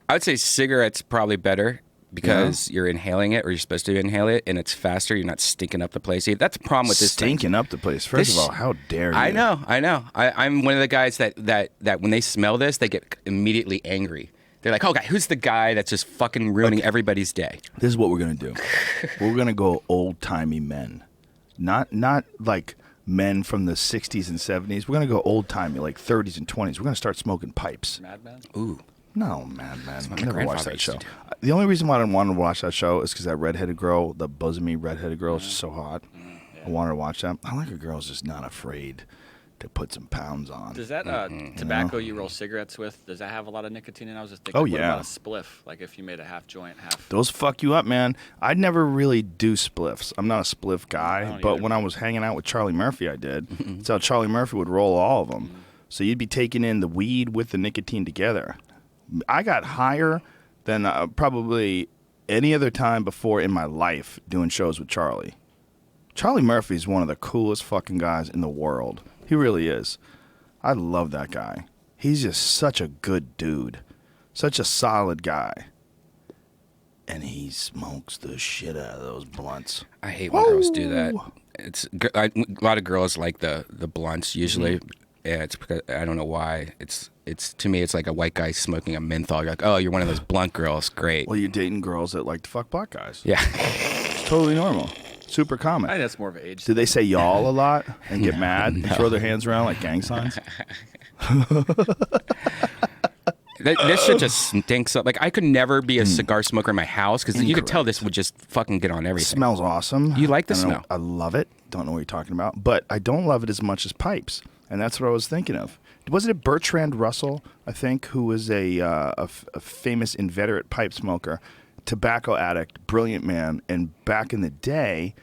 I would say cigarettes probably better because you're inhaling it, or you're supposed to inhale it, and it's faster. You're not stinking up the place. That's the problem with this thing. Stinking up the place. First of all, how dare you? I know. I'm one of the guys that when they smell this, they get immediately angry. They're like, okay, who's the guy that's just fucking ruining everybody's day? This is what we're going to do. We're going to go old-timey men. Not like men from the 60s and 70s. We're going to go old-timey, like 30s and 20s. We're going to start smoking pipes. Mad Men? Ooh. No, Mad Men. I never watched that show. The only reason why I didn't want to watch that show is because that redheaded girl, the bosomy redheaded girl, is just so hot. I wanted to watch that. I like a girl who's just not afraid to put some pounds on. Does that tobacco you roll cigarettes with, does that have a lot of nicotine? And I was just thinking, what about a spliff? Like if you made a half joint, half... Those fuck you up, man. I'd never really do spliffs. I'm not a spliff guy, but when I was hanging out with Charlie Murphy, I did. That's how Charlie Murphy would roll all of them. So you'd be taking in the weed with the nicotine together. I got higher than probably any other time before in my life doing shows with Charlie. Charlie Murphy's one of the coolest fucking guys in the world. He really is. I love that guy. He's just such a good dude. Such a solid guy. And he smokes the shit out of those blunts. I hate when girls do that. A lot of girls like the blunts usually. Yeah, it's because I don't know why. It's to me it's like a white guy smoking a menthol. You're like, oh, you're one of those blunt girls. Great. Well, you're dating girls that like to fuck black guys. Yeah. It's totally normal. Super common. I think that's more of an age. Do they say y'all a lot and get mad and throw their hands around like gang signs? This shit just stinks up. Like, I could never be a cigar smoker in my house because you could tell this would just fucking get on everything. It smells awesome. You like the smell? I love it. Don't know what you're talking about. But I don't love it as much as pipes. And that's what I was thinking of. Was it Bertrand Russell, I think, who was a famous inveterate pipe smoker, tobacco addict, brilliant man, and back in the day,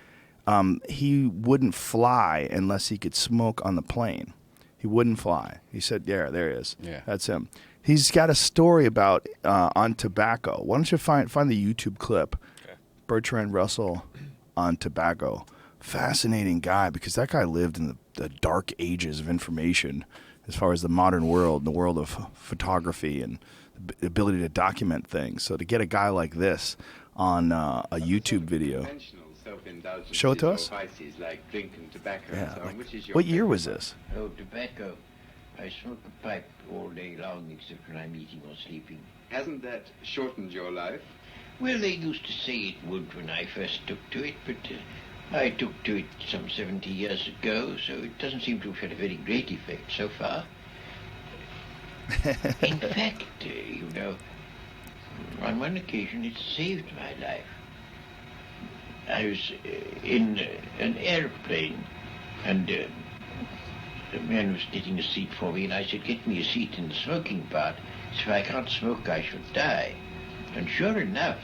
he wouldn't fly unless he could smoke on the plane. He wouldn't fly. He said, there he is. Yeah. That's him. He's got a story about on tobacco. Why don't you find the YouTube clip? Okay. Bertrand Russell on tobacco. Fascinating guy, because that guy lived in the dark ages of information as far as the modern world, the world of photography and the ability to document things. So to get a guy like this on a YouTube video. Show it to us. Like drink and tobacco yeah, and so on. Which is your what year favorite? was this? Oh, tobacco. I smoke a pipe all day long except when I'm eating or sleeping. Hasn't that shortened your life? Well, they used to say it would when I first took to it, but I took to it some 70 years ago, so it doesn't seem to have had a very great effect so far. In fact, you know, on one occasion it saved my life. I was in an airplane, and the man was getting a seat for me, and I said, get me a seat in the smoking part, so if I can't smoke I shall die. And sure enough,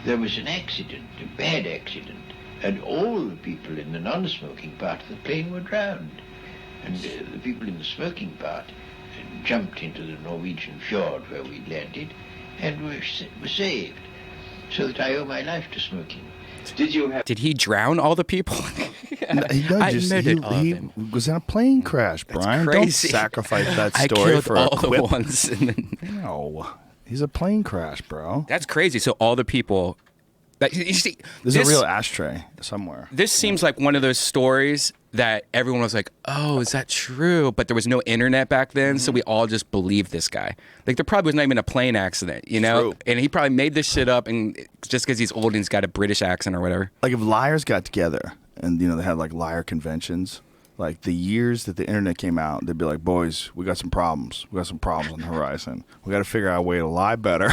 there was an accident, a bad accident, and all the people in the non-smoking part of the plane were drowned. And the people in the smoking part jumped into the Norwegian fjord where we landed, and was saved, so that I owe my life to smoking. Did he drown all the people? He was in a plane crash, Brian. Don't crazy. sacrifice that I story killed for all a the quip. ones. And then... No, he's a plane crash, bro. That's crazy. So all the people... That, you see, There's a real ashtray somewhere. This seems like one of those stories that everyone was like, oh, is that true? But there was no internet back then, so we all just believed this guy. Like, there probably was not even a plane accident, you know? True. And he probably made this shit up and just because he's old and he's got a British accent or whatever. Like if liars got together and they had like liar conventions, like the years that the internet came out, they'd be like, boys, we got some problems. We got some problems on the horizon. We got to figure out a way to lie better.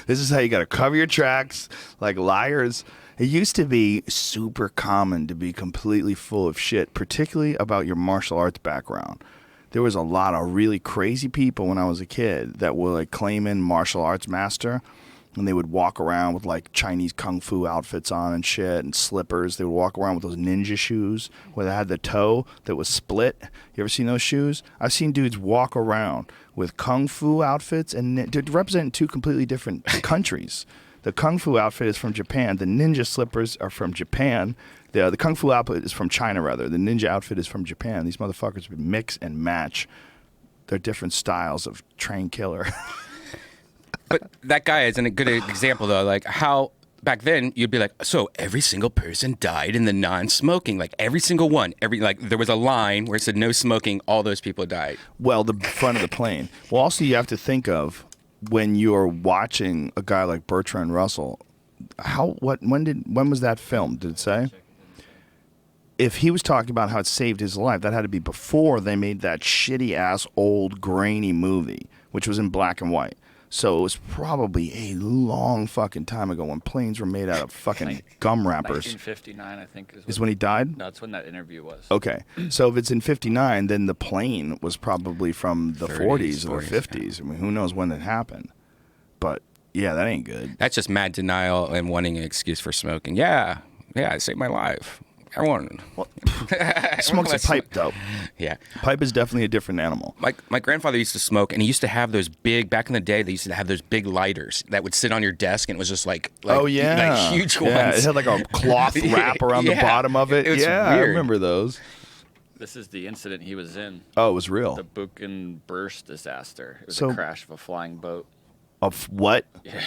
This is how you got to cover your tracks. Like liars. It used to be super common to be completely full of shit, particularly about your martial arts background. There was a lot of really crazy people when I was a kid that were like claiming martial arts master. And they would walk around with like Chinese kung fu outfits on and shit and slippers. They would walk around with those ninja shoes where they had the toe that was split. You ever seen those shoes? I've seen dudes walk around with kung fu outfits and they're representing two completely different countries. The kung fu outfit is from Japan. The ninja slippers are from Japan. The kung fu outfit is from China, rather. The ninja outfit is from Japan. These motherfuckers would mix and match their different styles of trained killer. But that guy is a good example, though. Like how back then you'd be like, so every single person died in the non-smoking, like every single one. There was a line where it said no smoking. All those people died. Well, the front of the plane. Well, also you have to think of when you're watching a guy like Bertrand Russell. When was that filmed? Did it say? If he was talking about how it saved his life, that had to be before they made that shitty ass old grainy movie, which was in black and white. So it was probably a long fucking time ago when planes were made out of fucking gum wrappers. 1959, I think, is when he died? No, that's when that interview was. Okay. So if it's in 59, then the plane was probably from the 30s, 40s or the 50s. I mean, who knows when that happened. But, yeah, that ain't good. That's just mad denial and wanting an excuse for smoking. Yeah, it saved my life. Everyone. Well, smokes a pipe, though. Yeah. Pipe is definitely a different animal. My grandfather used to smoke, and he used to have those big, back in the day, they used to have those big lighters that would sit on your desk, and it was just like oh, yeah. like huge ones. Yeah, it had like a cloth wrap around the bottom of it. It was I weird. remember those. This is the incident he was in. Oh, it was real. The Buchan Burst disaster. It was So- a crash of a flying boat. What? Yeah.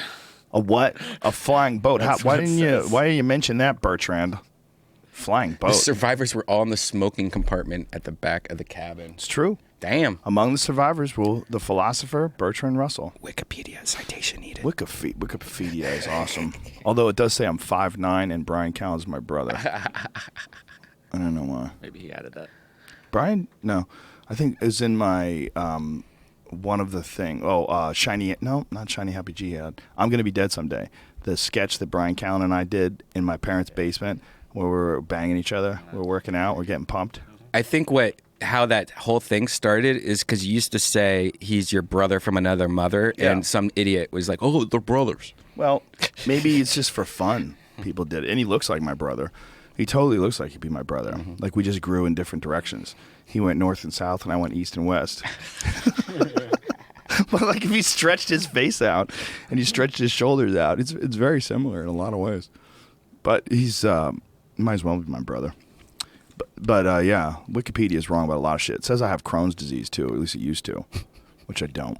A what? A flying boat. That's Why what it didn't says. Why didn't you mention that, Bertrand? Flying boat. The survivors were all in the smoking compartment at the back of the cabin. It's true. Damn. Among the survivors were the philosopher Bertrand Russell. Wikipedia citation needed. Wikipedia is awesome. Although it does say I'm 5'9" and Brian Callen is my brother. I don't know why. Maybe he added that. Brian? No. I think it's in my one of the thing. Shiny. No, not Shiny Happy Jihad. I'm Gonna Be Dead Someday. The sketch that Brian Callen and I did in my parents' basement where we're banging each other, we're working out, we're getting pumped. I think how that whole thing started is because you used to say he's your brother from another mother, Yeah. and some idiot was like, "Oh, they're brothers." Well, maybe it's just for fun. People did it, and he looks like my brother. He totally looks like he'd be my brother. Mm-hmm. Like we just grew in different directions. He went north and south, and I went east and west. But like if he stretched his face out and he stretched his shoulders out, it's very similar in a lot of ways. But he's might as well be my brother. But yeah, Wikipedia is wrong about a lot of shit. It says I have Crohn's disease too, at least it used to, which I don't.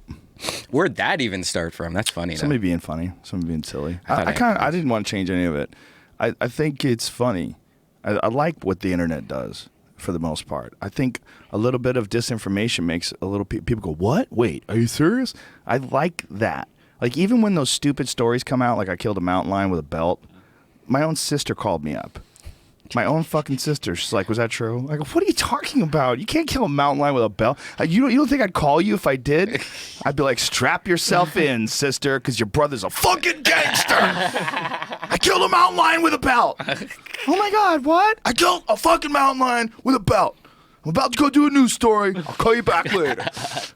Where'd that even start from? That's funny. Somebody being funny, somebody being silly. I I didn't want to change any of it. I think it's funny. I like what the internet does for the most part. I think a little bit of disinformation makes a little people go, "What? Wait, are you serious?" I like that. Like even when those stupid stories come out, like I killed a mountain lion with a belt. My own sister called me up. My own fucking sister. She's like, "Was that true?" I go, "What are you talking about? You can't kill a mountain lion with a belt. You don't think I'd call you if I did?" I'd be like, "Strap yourself in, sister, because your brother's a fucking gangster. I killed a mountain lion with a belt." "Oh my God, what? I killed a fucking mountain lion with a belt." I'm about to go do a news story. I'll call you back later.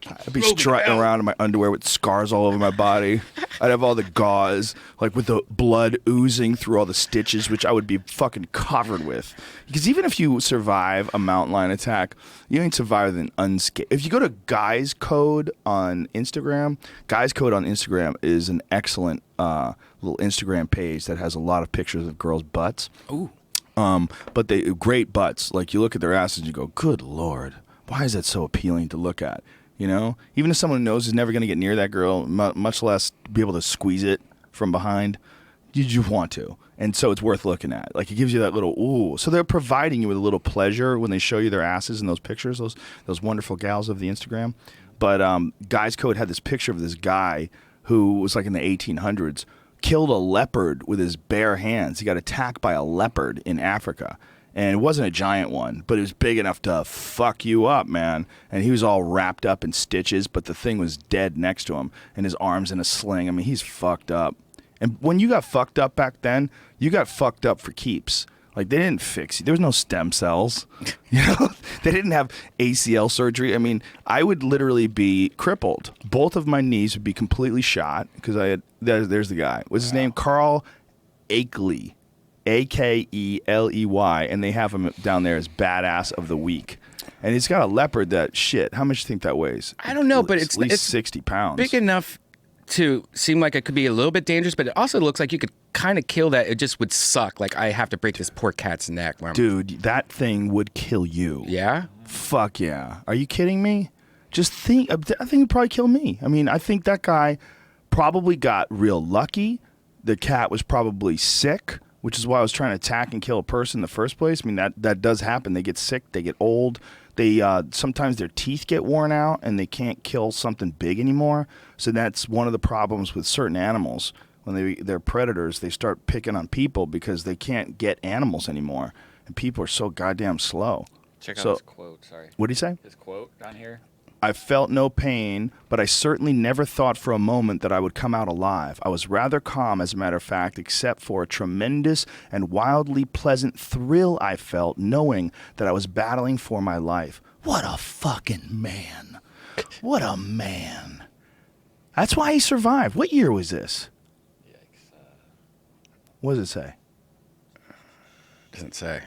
I'd be strutting around in my underwear with scars all over my body. I'd have all the gauze, like with the blood oozing through all the stitches, which I would be fucking covered with. Because even if you survive a mountain lion attack, you ain't survived an unscathed. If you go to Guys Code on Instagram, Guys Code on Instagram is an excellent little Instagram page that has a lot of pictures of girls' butts. Ooh. But they great butts. Like you look at their asses and you go, good Lord, why is that so appealing to look at? You know, even if someone knows is never going to get near that girl, much less be able to squeeze it from behind, you want to. And so it's worth looking at. Like it gives you that little ooh. So they're providing you with a little pleasure when they show you their asses in those pictures, those wonderful gals of the Instagram. But Guys Code had this picture of this guy who was like in the 1800s, killed a leopard with his bare hands. He got attacked by a leopard in Africa. And it wasn't a giant one, but it was big enough to fuck you up, man. And he was all wrapped up in stitches, but the thing was dead next to him, and his arms in a sling. I mean, he's fucked up. And when you got fucked up back then, you got fucked up for keeps. Like, they didn't fix you. There was no stem cells. You know, they didn't have ACL surgery. I mean, I would literally be crippled. Both of my knees would be completely shot because I had. There's the guy. What's his name? Carl Akeley, Akeley, and they have him down there as badass of the week. And he's got a leopard that shit. How much do you think that weighs? I don't know, but at least 60 pounds. Big enough to seem like it could be a little bit dangerous, but it also looks like you could kind of kill that. It just would suck. Like I have to break this poor cat's neck. Dude, that thing would kill you. Yeah? Fuck yeah. Are you kidding me? Just think. I think it'd probably kill me. I mean, I think that guy probably got real lucky. The cat was probably sick, which is why I was trying to attack and kill a person in the first place. I mean, that does happen. They get sick. They get old. They sometimes their teeth get worn out and they can't kill something big anymore. So that's one of the problems with certain animals. When they're predators, they start picking on people because they can't get animals anymore. And people are so goddamn slow. Check out this quote, sorry. What did he say? His quote down here. I felt no pain, but I certainly never thought for a moment that I would come out alive. I was rather calm, as a matter of fact, except for a tremendous and wildly pleasant thrill I felt knowing that I was battling for my life. What a fucking man. What a man. That's why he survived. What year was this? Yikes. What does it say? Doesn't say.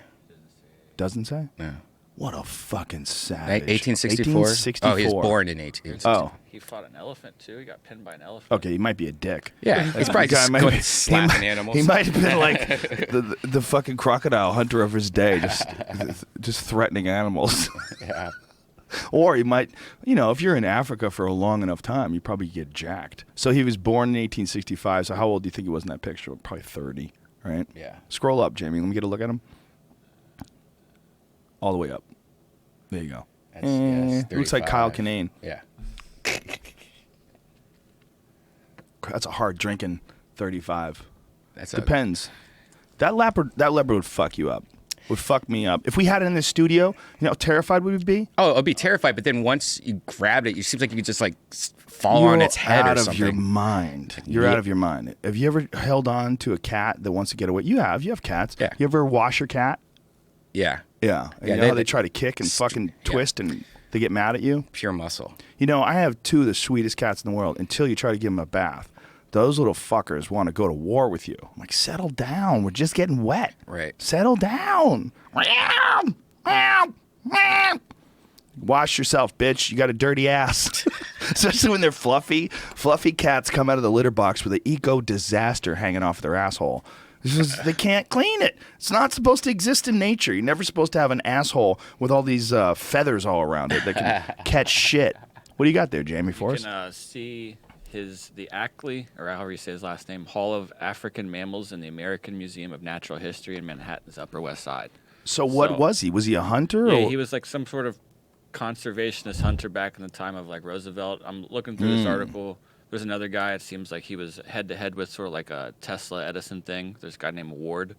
Doesn't say? No. What a fucking savage. 1864? 1864. Oh, he was born in 1864. Oh. He fought an elephant too. He got pinned by an elephant. Okay, he might be a dick. Yeah, he's probably just Guy going slapping animals. He might have been like the fucking crocodile hunter of his day, just threatening animals. Yeah. Or he might, if you're in Africa for a long enough time, you probably get jacked. So he was born in 1865. So how old do you think he was in that picture? Probably 30, right? Yeah. Scroll up, Jamie. Let me get a look at him. All the way up. There you go. Looks like Kyle Kinane. Yeah. That's a hard drinking 35. That's Depends. That leopard would fuck you up. Would fuck me up. If we had it in the studio, how terrified we would be? Oh, I'd be terrified, but then once you grabbed it, it seems like you could just fall on its head or something. You're out of your mind. You're out of your mind. Have you ever held on to a cat that wants to get away? You have. You have cats. Yeah. You ever wash your cat? Yeah. Yeah. Yeah, You know how they try to kick and fucking twist and they get mad at you? Pure muscle. I have two of the sweetest cats in the world until you try to give them a bath. Those little fuckers want to go to war with you. I'm like, settle down. We're just getting wet. Right. Settle down. Wash yourself, bitch. You got a dirty ass. Especially when they're fluffy. Fluffy cats come out of the litter box with an eco disaster hanging off their asshole. They can't clean it. It's not supposed to exist in nature. You're never supposed to have an asshole with all these feathers all around it that can catch shit. What do you got there, Jamie, for us? You can see the Ackley, or however you say his last name, Hall of African Mammals in the American Museum of Natural History in Manhattan's Upper West Side. So what was he? Was he a hunter? Yeah, or? he was like some sort of conservationist hunter back in the time of Roosevelt. I'm looking through this article. There's another guy. It seems like he was head to head with sort of like a Tesla Edison thing. There's a guy named Ward.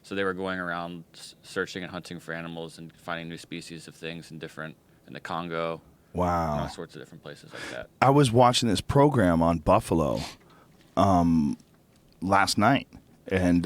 So they were going around searching and hunting for animals and finding new species of things in the Congo. Wow. And all sorts of different places like that. I was watching this program on Buffalo last night, and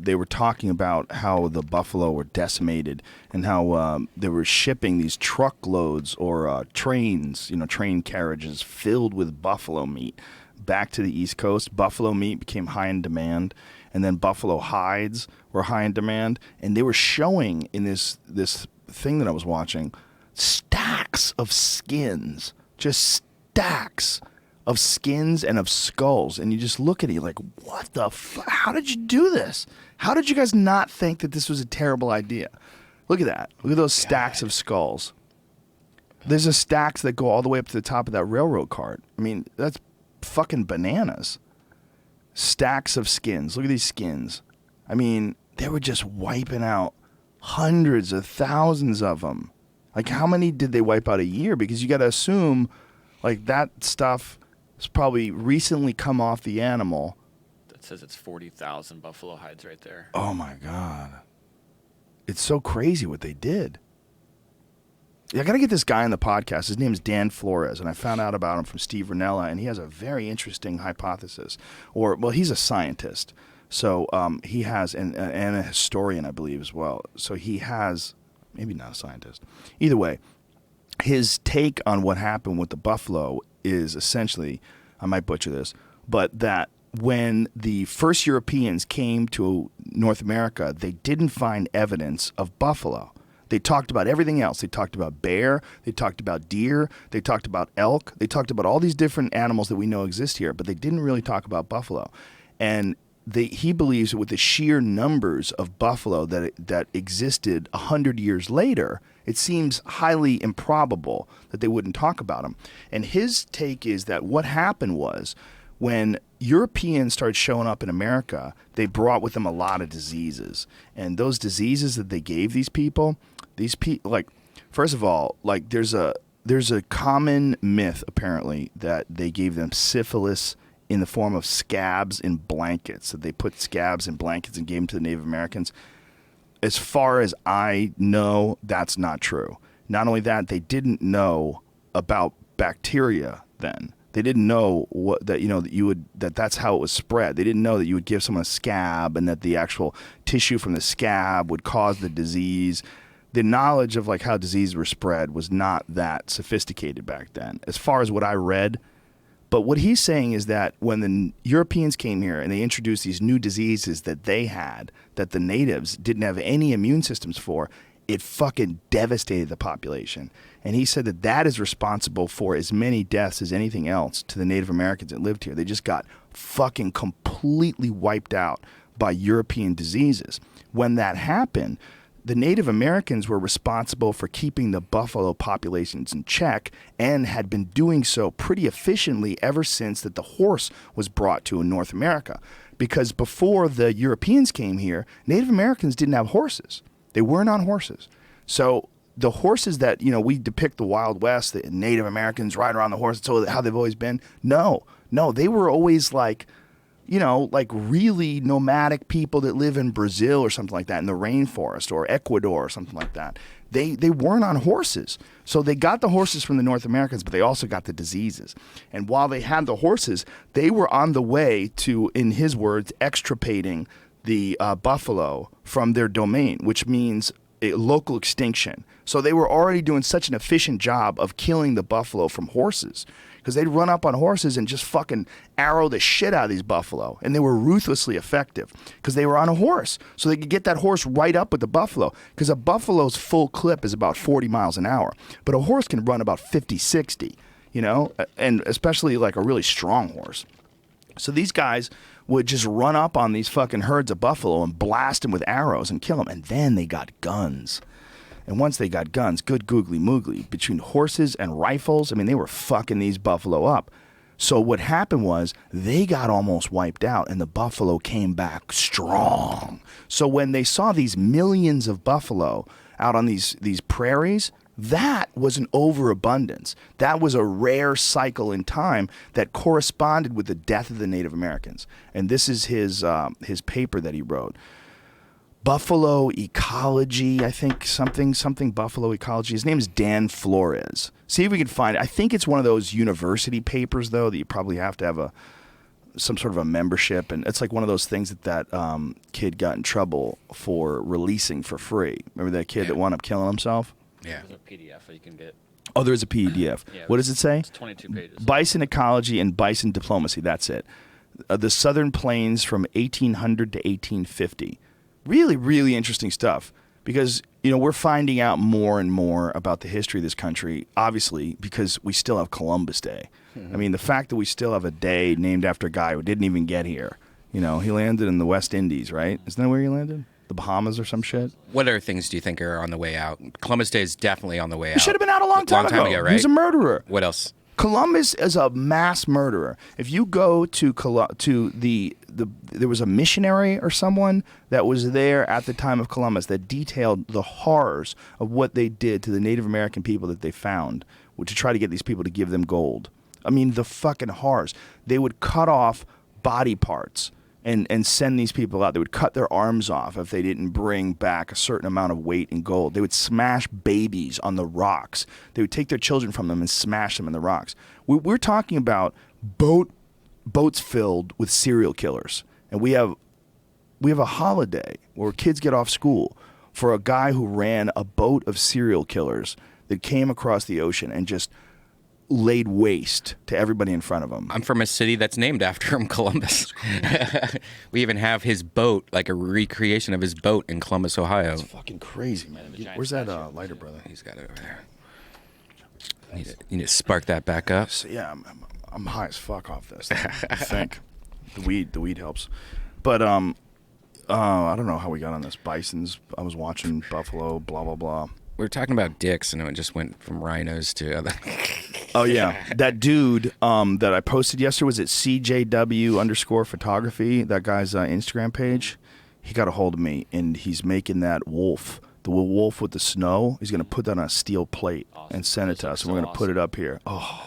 they were talking about how the buffalo were decimated and how they were shipping these truckloads or trains, train carriages filled with buffalo meat back to the East Coast. Buffalo meat became high in demand, and then buffalo hides were high in demand, and they were showing in this thing that I was watching stacks of skins, just stacks of skins and of skulls, and you just look at it, you're like, what the fuck? How did you do this? How did you guys not think that this was a terrible idea? Look at that. Look at those stacks of skulls. There's a stacks that go all the way up to the top of that railroad cart. I mean, that's fucking bananas. Stacks of skins. Look at these skins. I mean, they were just wiping out hundreds of thousands of them. Like, how many did they wipe out a year? Because you got to assume, like, that stuff has probably recently come off the animal. That says it's 40,000 buffalo hides right there. Oh, my God. It's so crazy what they did. I got to get this guy on the podcast. His name is Dan Flores, and I found out about him from Steve Rinella, and he has a very interesting hypothesis. Well, he's a scientist, so he has, and a historian, I believe, as well. So he has, maybe not a scientist. Either way, his take on what happened with the buffalo is essentially, I might butcher this, but that when the first Europeans came to North America, they didn't find evidence of buffalo. They talked about everything else. They talked about bear. They talked about deer. They talked about elk. They talked about all these different animals that we know exist here, but they didn't really talk about buffalo. And he believes that with the sheer numbers of buffalo that existed 100 years later, it seems highly improbable that they wouldn't talk about them. And his take is that what happened was when Europeans started showing up in America, they brought with them a lot of diseases. And those diseases that they gave these people, like, first of all, like there's a common myth apparently that they gave them syphilis in the form of scabs in blankets, that they put scabs in blankets and gave them to the Native Americans. As far as I know, that's not true. Not only that, they didn't know about bacteria then. They didn't know that's how it was spread. They didn't know that you would give someone a scab and that the actual tissue from the scab would cause the disease. The knowledge of like how diseases were spread was not that sophisticated back then, as far as what I read. But what he's saying is that when the Europeans came here and they introduced these new diseases that they had, that the natives didn't have any immune systems for, it fucking devastated the population. And he said that that is responsible for as many deaths as anything else to the Native Americans that lived here. They just got fucking completely wiped out by European diseases. When that happened, the Native Americans were responsible for keeping the buffalo populations in check and had been doing so pretty efficiently ever since that the horse was brought to North America. Because before the Europeans came here, Native Americans didn't have horses. They weren't on horses. So the horses that, we depict the Wild West, the Native Americans ride around the horse, so how they've always been. No, they were always like really nomadic people that live in Brazil or something like that, in the rainforest, or Ecuador or something like that. They weren't on horses. So they got the horses from the North Americans, but they also got the diseases. And while they had the horses, they were on the way to, in his words, extirpating the buffalo from their domain, which means a local extinction. So they were already doing such an efficient job of killing the buffalo from horses, because they'd run up on horses and just fucking arrow the shit out of these buffalo. And they were ruthlessly effective because they were on a horse. So they could get that horse right up with the buffalo, because a buffalo's full clip is about 40 miles an hour. But a horse can run about 50, 60, and especially like a really strong horse. So these guys would just run up on these fucking herds of buffalo and blast them with arrows and kill them. And then they got guns. And once they got guns, good googly moogly, between horses and rifles, I mean, they were fucking these buffalo up. So what happened was they got almost wiped out and the buffalo came back strong. So when they saw these millions of buffalo out on these prairies, that was an overabundance. That was a rare cycle in time that corresponded with the death of the Native Americans. And this is his paper that he wrote. Buffalo Ecology, I think, something Buffalo Ecology. His name is Dan Flores. See if we can find it. I think it's one of those university papers, though, that you probably have to have some sort of a membership, and it's like one of those things that kid got in trouble for releasing for free. Remember that kid that wound up killing himself? Yeah. There's a PDF that you can get. Oh, there's a PDF. Yeah, What does it say? It's 22 pages. Bison ecology and bison diplomacy. That's it. The Southern Plains from 1800 to 1850. Really, really interesting stuff. Because, we're finding out more and more about the history of this country, obviously, because we still have Columbus Day. I mean, the fact that we still have a day named after a guy who didn't even get here. He landed in the West Indies, right? Isn't that where he landed? The Bahamas or some shit? What other things do you think are on the way out? Columbus Day is definitely on the way out. He should have been out a long time ago. right? He's a murderer. What else? Columbus is a mass murderer. If you go to there was a missionary or someone that was there at the time of Columbus that detailed the horrors of what they did to the Native American people that they found, to try to get these people to give them gold. I mean, the fucking horrors. They would cut off body parts and send these people out. They would cut their arms off if they didn't bring back a certain amount of weight in gold. They would smash babies on the rocks. They would take their children from them and smash them in the rocks. We're talking about boats filled with serial killers. And we have a holiday where kids get off school for a guy who ran a boat of serial killers that came across the ocean and just laid waste to everybody in front of him. I'm from a city that's named after him, Columbus. We even have his boat, like a recreation of his boat in Columbus, Ohio. It's fucking crazy, man. Where's that lighter, brother? He's got it over there. You need to spark that back up. So, yeah, I'm high as fuck off this. I think the weed helps, but I don't know how we got on this. Bisons. I was watching buffalo. Blah blah blah. We were talking about dicks, and it just went from rhinos to other. Oh yeah, that dude that I posted yesterday, was it CJW_photography? That guy's Instagram page. He got a hold of me, and he's making that wolf, the wolf with the snow. He's gonna put that on a steel plate and send it to us, and we're gonna put it up here. Oh,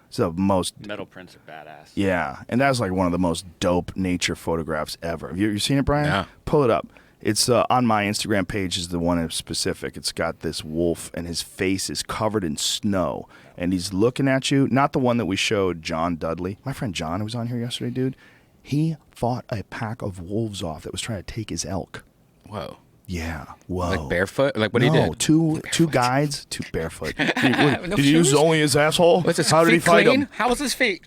it's the most metal prints are badass. Yeah, and that's like one of the most dope nature photographs ever. Have you seen it, Brian? Yeah. Pull it up. It's on my Instagram page is the one in specific. It's got this wolf, and his face is covered in snow, and he's looking at you. Not the one that we showed John Dudley. My friend John, who was on here yesterday, dude, he fought a pack of wolves off that was trying to take his elk. Whoa. Yeah. Whoa. Like barefoot? Like what he did? Two guides, two barefoot. Did he use only his asshole? What's his How did he feet fight clean? him? How was his feet?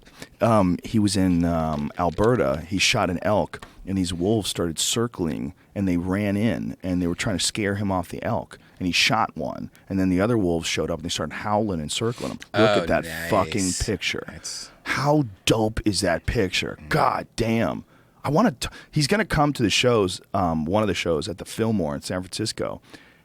He was in Alberta. He shot an elk, and these wolves started circling, and they ran in, and they were trying to scare him off the elk. And he shot one, and then the other wolves showed up, and they started howling and circling him. Look at that fucking picture. How dope is that picture? God damn. I want to. He's going to come to the shows, one of the shows at the Fillmore in San Francisco,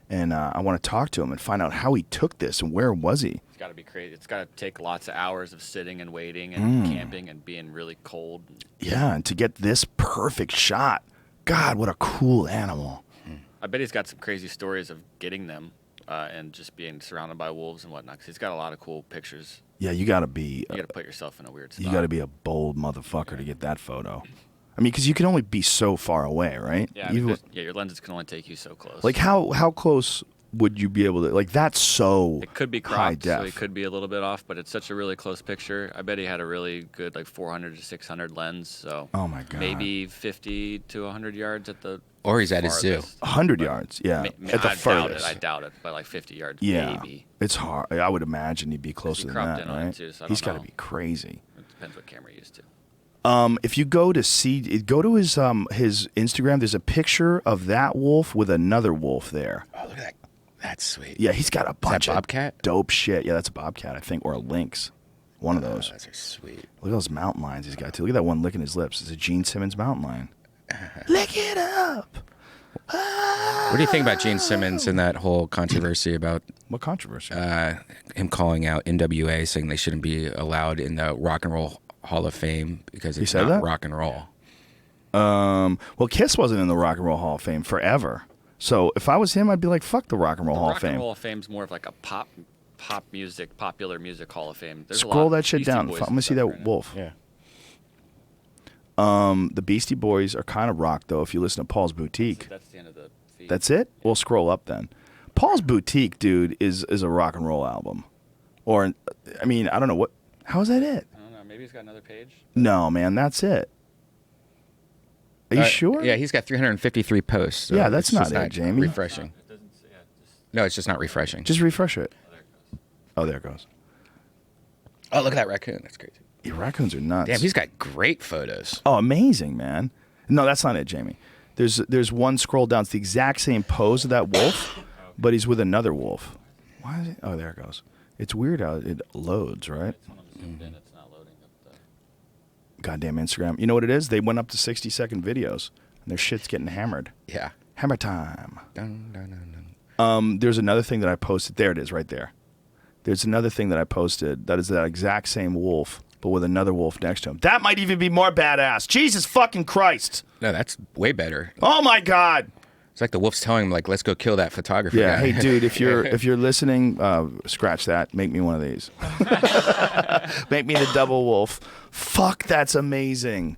and I want to talk to him and find out how he took this and where was he. It's got to be crazy. It's got to take lots of hours of sitting and waiting and camping and being really cold. Yeah, and to get this perfect shot. God, what a cool animal. I bet he's got some crazy stories of getting them and just being surrounded by wolves and whatnot. 'Cause he's got a lot of cool pictures. Yeah, you got to be. You got to put yourself in a weird spot. You got to be a bold motherfucker to get that photo. I mean, because you can only be so far away, right? Yeah, your lenses can only take you so close. Like how close would you be able to? Like that's so. It could be high cropped, def. so it could be a little bit off, but it's such a really close picture. I bet he had a really good 400 to 600 lens. So. Oh my god. Maybe 50 to 100 yards at the. Or he's at his zoo. 100 yards, yeah. At the furthest. I doubt it. By 50 yards, yeah. maybe. It's hard. I would imagine he'd be closer than that, right? Too, so He's got to be crazy. It depends what camera you use too. If you go to his Instagram, there's a picture of that wolf with another wolf there. Oh, look at that. That's sweet. Yeah, he's got a bunch of bobcat? Dope shit. Yeah, that's a bobcat, I think, or a lynx. One of those. That's sweet. Look at those mountain lions he's got too. Look at that one licking his lips. It's a Gene Simmons mountain lion. Lick it up. What do you think about Gene Simmons and that whole controversy about What controversy? him calling out NWA, saying they shouldn't be allowed in the Rock and Roll Hall of Fame because it's said not that? rock and roll? Well, Kiss wasn't in the Rock and Roll Hall of Fame forever. So if I was him, I'd be like, fuck the Rock and Roll Hall of Rock and Fame. Roll of Fame's more of like a popular music Hall of Fame. There's Scroll a lot that of shit Beastie down. Boys I'm gonna and see stuff that right now. wolf. Yeah. The Beastie Boys are kind of rock though. If you listen to Paul's Boutique, That's the end of the feed. that's it. We'll scroll up then. Paul's Boutique, dude, is a rock and roll album. Or, I mean, I don't know what. How is that it? I don't know. Maybe he's got another page. No, man, that's it. Are you sure? Yeah, he's got 353 posts. So Yeah, that's it's not just it, Jamie. Refreshing. It doesn't say. Yeah, just, No, it's just not refreshing. Just refresh it. oh, there it goes. Oh, there it goes. Oh, look at that raccoon. That's crazy. Yeah, raccoons are nuts. Damn, he's got great photos. Oh, amazing, man. No, that's not it, Jamie. There's one scroll down. It's the exact same pose of that wolf, but he's with another wolf. Why is it? Oh, there it goes. It's weird how it loads, right? When I'm zoomed in, it's not loading up the. Goddamn Instagram. You know what it is? They went up to 60-second videos, and their shit's getting hammered. Yeah. Hammer time. Dun, dun, dun, dun. There's another thing that I posted. There it is, right there. There's another thing that I posted that is that exact same wolf, but with another wolf next to him. That might even be more badass. Jesus fucking Christ. No, that's way better. Oh my God. It's like the wolf's telling him, like, let's go kill that photographer Yeah. guy. Hey, dude, if you're listening, scratch that. Make me one of these. Make me the double wolf. Fuck, that's amazing.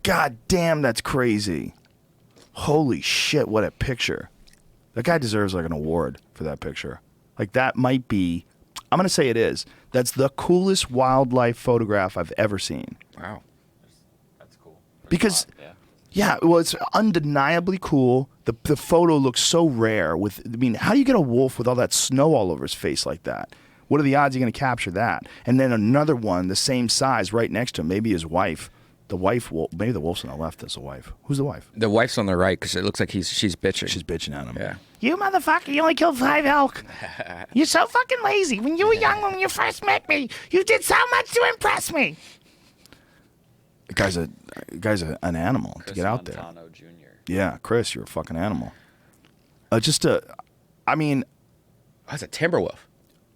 God damn, that's crazy. Holy shit, what a picture. That guy deserves like an award for that picture. Like that might be, I'm going to say it is. That's the coolest wildlife photograph I've ever seen. Wow. That's cool. Because, Yeah. yeah, well, it's undeniably cool. The photo looks so rare. How do you get a wolf with all that snow all over his face like that? What are the odds you're going to capture that? And then another one, the same size, right next to him, maybe his wife. The wife, maybe the wolf's on the left is the wife. Who's the wife? The wife's on the right because it looks like she's bitching. She's bitching at him. Yeah. You motherfucker, you only killed 5 elk. You're so fucking lazy. When you were young, when you first met me, you did so much to impress me. The guy's an animal to Chris get out there. Montano Jr. Yeah, Chris, you're a fucking animal. I mean, Oh, that's a timber wolf.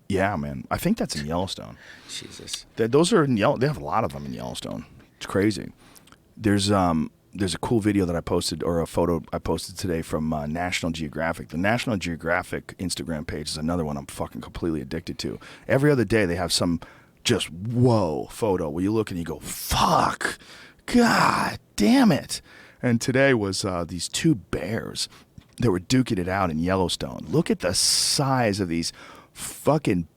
yeah, man. I think that's in Yellowstone. Jesus. Those are in They have a lot of them in Yellowstone. It's crazy. There's a cool video that I posted, or a photo I posted today from National Geographic. The National Geographic Instagram page is another one I'm fucking completely addicted to. Every other day they have some just whoa photo where you look and you go, fuck, God damn it. And today was these 2 bears that were duking it out in Yellowstone. Look at the size of these fucking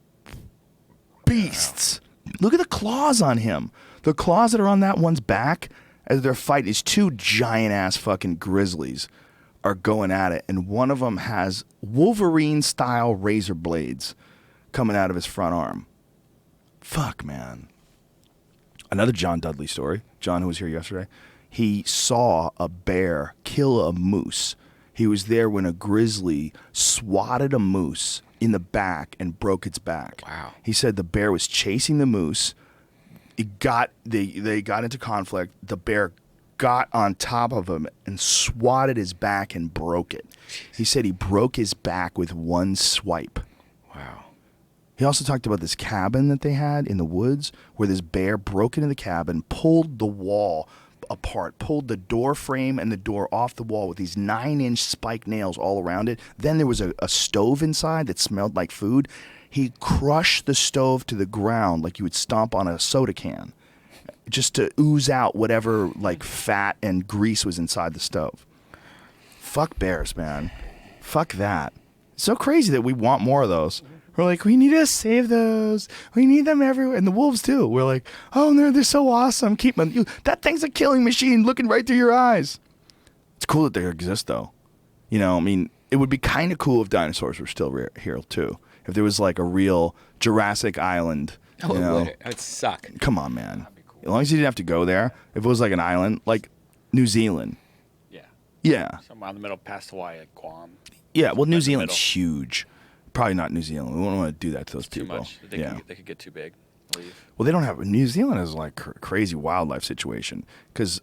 beasts. Look at the claws on him. The claws that are on that one's back as they're fighting, these 2 giant-ass fucking grizzlies are going at it, and one of them has Wolverine-style razor blades coming out of his front arm. Fuck, man. Another John Dudley story. John, who was here yesterday, he saw a bear kill a moose. He was there when a grizzly swatted a moose in the back and broke its back. Wow. He said the bear was chasing the moose. They got into conflict. The bear got on top of him and swatted his back and broke it. He said he broke his back with one swipe. Wow. He also talked about this cabin that they had in the woods where this bear broke into the cabin, pulled the wall apart, pulled the door frame and the door off the wall with these 9-inch spike nails all around it. Then there was a stove inside that smelled like food. He crushed the stove to the ground like you would stomp on a soda can, just to ooze out whatever like fat and grease was inside the stove. Fuck bears, man. Fuck that. It's so crazy that we want more of those. We're like, we need to save those. We need them everywhere. And the wolves too. We're like, oh, they're so awesome. Keep them. That thing's a killing machine looking right through your eyes. It's cool that they exist, though. You know, I mean, it would be kind of cool if dinosaurs were still here too. If there was like a real Jurassic Island. No, you it know? wouldn't. It would suck. Come on, man. As long as you didn't have to go there. If it was like an island, like New Zealand. Yeah. Yeah. Somewhere in the middle past Hawaii, like Guam. Yeah, well, New the Zealand's middle. huge. Probably not New Zealand. We wouldn't want to do that to those Too people. much. They could get too big. Leave. Well, they don't have. New Zealand is like a crazy wildlife situation because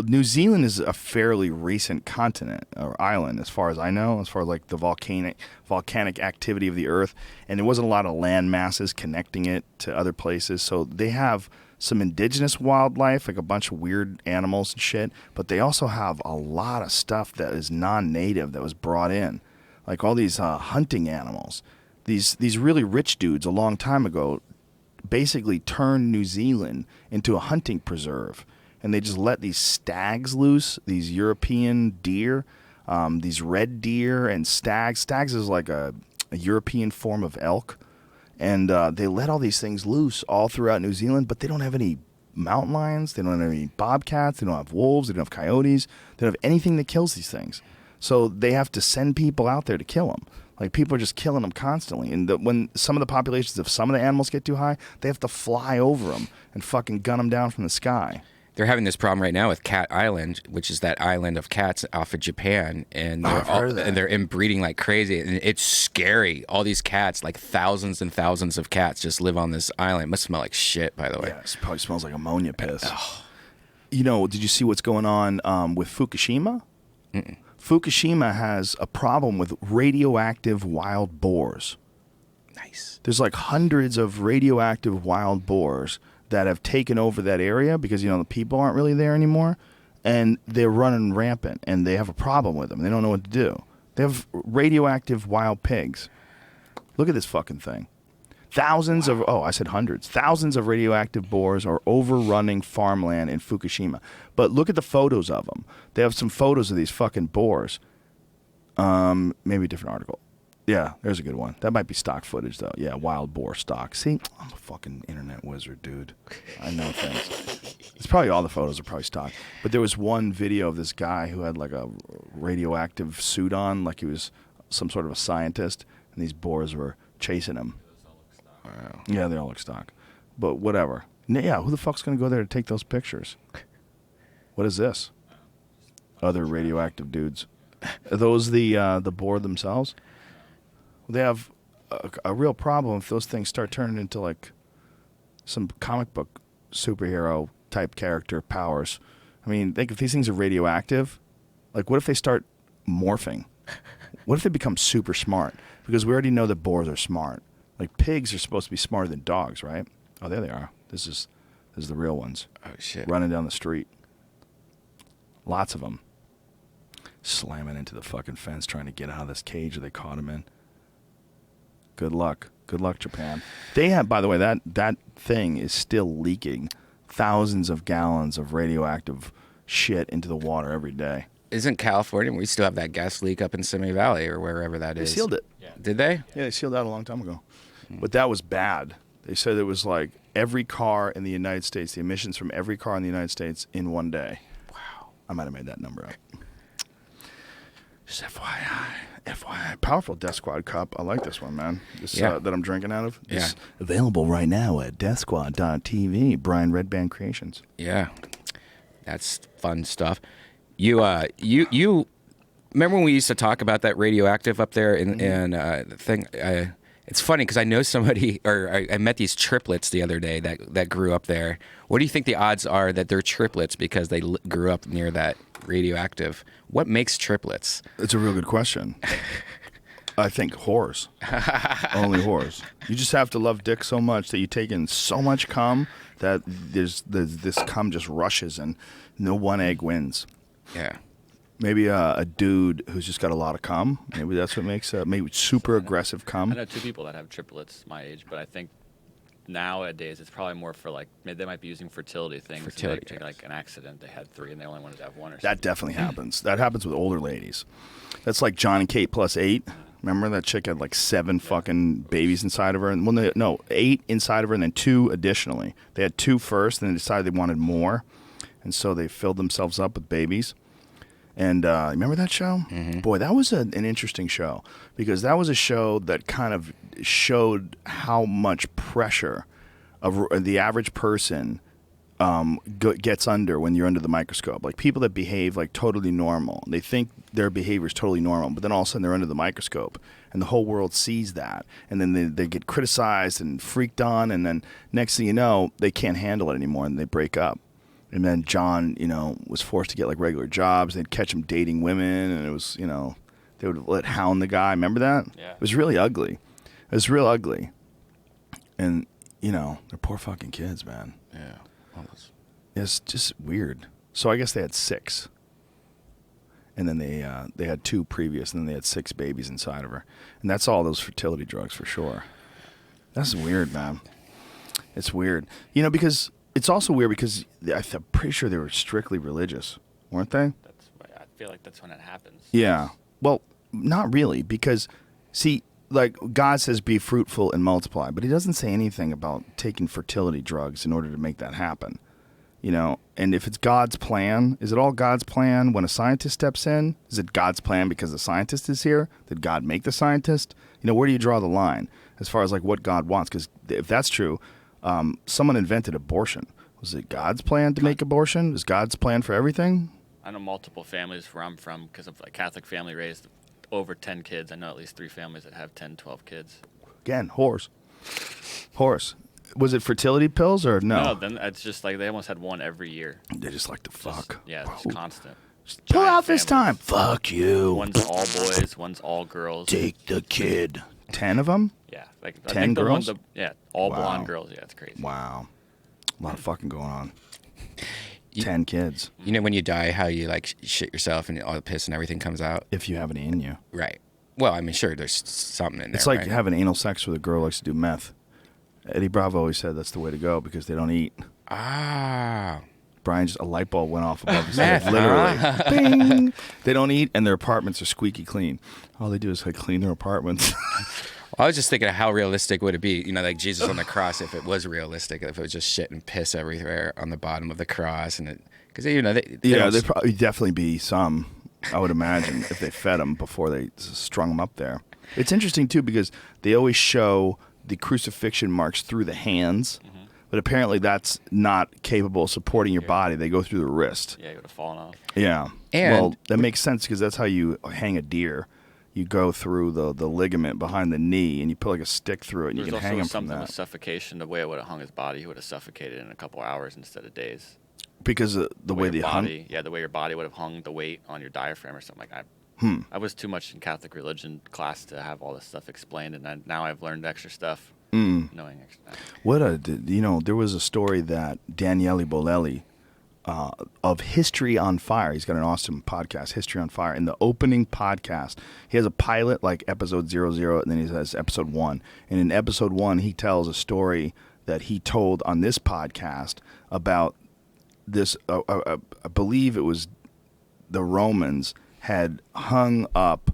New Zealand is a fairly recent continent or island, as far as I know, as far as like the volcanic activity of the Earth, and there wasn't a lot of land masses connecting it to other places. So they have some indigenous wildlife, like a bunch of weird animals and shit, but they also have a lot of stuff that is non-native that was brought in, like all these hunting animals. These really rich dudes a long time ago basically turned New Zealand into a hunting preserve. And they just let these stags loose, these European deer, these red deer and stags. Stags is like a European form of elk. And they let all these things loose all throughout New Zealand, but they don't have any mountain lions. They don't have any bobcats. They don't have wolves. They don't have coyotes. They don't have anything that kills these things. So they have to send people out there to kill them. Like, people are just killing them constantly. And when some of the populations of some of the animals get too high, they have to fly over them and fucking gun them down from the sky. They're having this problem right now with Cat Island, which is that island of cats off of Japan, and they're inbreeding like crazy, and it's scary. All these cats, like thousands and thousands of cats, just live on this island. It must smell like shit, by the way. Yeah, it probably smells like ammonia piss. You know, did you see what's going on with Fukushima? Mm-mm. Fukushima has a problem with radioactive wild boars. Nice. There's like hundreds of radioactive wild boars that have taken over that area because, you know, the people aren't really there anymore, and they're running rampant, and they have a problem with them. They don't know what to do. They have radioactive wild pigs. Look at this fucking thing. Thousands of radioactive boars are overrunning farmland in Fukushima. But look at the photos of them. They have some photos of these fucking boars. Maybe a different article. Yeah, there's a good one. That might be stock footage, though. Yeah, wild boar stock. See, I'm a fucking internet wizard, dude. I know things. It's probably all the photos are probably stock. But there was one video of this guy who had like a radioactive suit on, like he was some sort of a scientist, and these boars were chasing him. Wow. Yeah, they all look stock. But whatever. Yeah, who the fuck's going to go there to take those pictures? What is this? Other radioactive dudes. Are those the boar themselves? They have a real problem if those things start turning into like some comic book superhero type character powers. I mean, think if these things are radioactive, like what if they start morphing? What if they become super smart? Because we already know that boars are smart. Like pigs are supposed to be smarter than dogs, right? Oh, there they are. This is the real ones. Oh shit! Running down the street. Lots of them. Slamming into the fucking fence, trying to get out of this cage that they caught him in. Good luck. Good luck, Japan. They have, by the way, that thing is still leaking thousands of gallons of radioactive shit into the water every day. Isn't California? We still have that gas leak up in Simi Valley or wherever that is. They sealed it. Yeah. Did they? Yeah, they sealed that a long time ago. But that was bad. They said it was like every car in the United States, the emissions from every car in the United States in one day. Wow. I might have made that number up. Just FYI. FYI. Powerful Death Squad cup. I like this one, man. This that I'm drinking out of. Yeah. It's available right now at deathsquad.tv. Brian Redban Creations. Yeah. That's fun stuff. You remember when we used to talk about that radioactive up there in the thing? It's funny because I know somebody, or I met these triplets the other day that grew up there. What do you think the odds are that they're triplets because they grew up near that radioactive? What makes triplets? It's a real good question. I think whores. Only whores. You just have to love dick so much that you take in so much cum that this cum just rushes and no one egg wins. Yeah. Maybe a dude who's just got a lot of cum. Maybe that's what makes maybe super aggressive cum. I know two people that have triplets my age, but I think nowadays it's probably more for like they might be using fertility things. Fertility, Take like an accident, they had 3 and they only wanted to have 1 or something. That definitely happens. That happens with older ladies. That's like John and Kate plus 8. Remember that chick had like 7 fucking babies inside of her? And 8 inside of her and then 2 additionally. They had 2 first and then decided they wanted more. And so they filled themselves up with babies. And remember that show? Mm-hmm. Boy, that was an interesting show because that was a show that kind of showed how much pressure the average person gets under when you're under the microscope. Like people that behave like totally normal. They think their behavior is totally normal, but then all of a sudden they're under the microscope and the whole world sees that. And then they get criticized and freaked on. And then next thing you know, they can't handle it anymore and they break up. And then John, was forced to get like regular jobs. They'd catch him dating women, and it was, they would let hound the guy. Remember that? Yeah. It was really ugly. It was real ugly. And, they're poor fucking kids, man. Yeah. It's just weird. So I guess they had 6. And then they had 2 previous, and then they had 6 babies inside of her. And that's all those fertility drugs for sure. That's weird, man. It's weird. Because... It's also weird because I'm pretty sure they were strictly religious, weren't they? I feel like that's when it happens. Yeah. Well, not really because, see, like God says be fruitful and multiply, but he doesn't say anything about taking fertility drugs in order to make that happen. You know, and if it's God's plan, is it all God's plan when a scientist steps in? Is it God's plan because the scientist is here? Did God make the scientist? You know, where do you draw the line as far as like what God wants? Because if that's true, someone invented abortion. Was it God's plan to make abortion? Is God's plan for everything? I know multiple families where I'm from because of a Catholic family raised over 10 kids. I know at least 3 families that have 10, 12 kids. Again, horse. Was it fertility pills or no? No, then it's just like they almost had one every year. They just like to fuck. It's constant. Pull Giant out this time. families. Fuck you. One's all boys, one's all girls. Take the kid. 10 of them? Yeah, like 10 I think girls? All Wow. blonde girls. Yeah, it's crazy. Wow. A lot of fucking going on. 10 kids. You know when you die, how you like shit yourself and all the piss and everything comes out? If you have any in you. Right. Well, I mean, sure, there's something in there. It's like right? having anal sex with a girl who likes to do meth. Eddie Bravo always said that's the way to go because they don't eat. Ah. Brian, just a light bulb went off above his Meth, head. Literally. Bing. They don't eat and their apartments are squeaky clean. All they do is like clean their apartments. I was just thinking of how realistic would it be, you know, like Jesus on the cross, if it was realistic, if it was just shit and piss everywhere on the bottom of the cross, and because you know there'd probably definitely be some. I would imagine if they fed them before they strung them up there. It's interesting too because they always show the crucifixion marks through the hands, but apparently that's not capable of supporting your body. They go through the wrist. Yeah, you would have fallen off. Yeah. And- well, that makes sense because that's how you hang a deer. You go through the ligament behind the knee and you put like a stick through it and you There's can hang also him from something with that. suffocation. The way it would have hung his body, he would have suffocated in a couple hours instead of days. Because of the way they your hung. body, the way your body would have hung the weight on your diaphragm or something like that. I was too much in Catholic religion class to have all this stuff explained, and now I've learned extra stuff. Knowing extra. There was a story that Daniele Bolelli of History on Fire. He's got an awesome podcast, History on Fire. In the opening podcast, he has a pilot like episode 00, and then he has episode 1. And in episode 1, he tells a story that he told on this podcast about this. I believe it was the Romans had hung up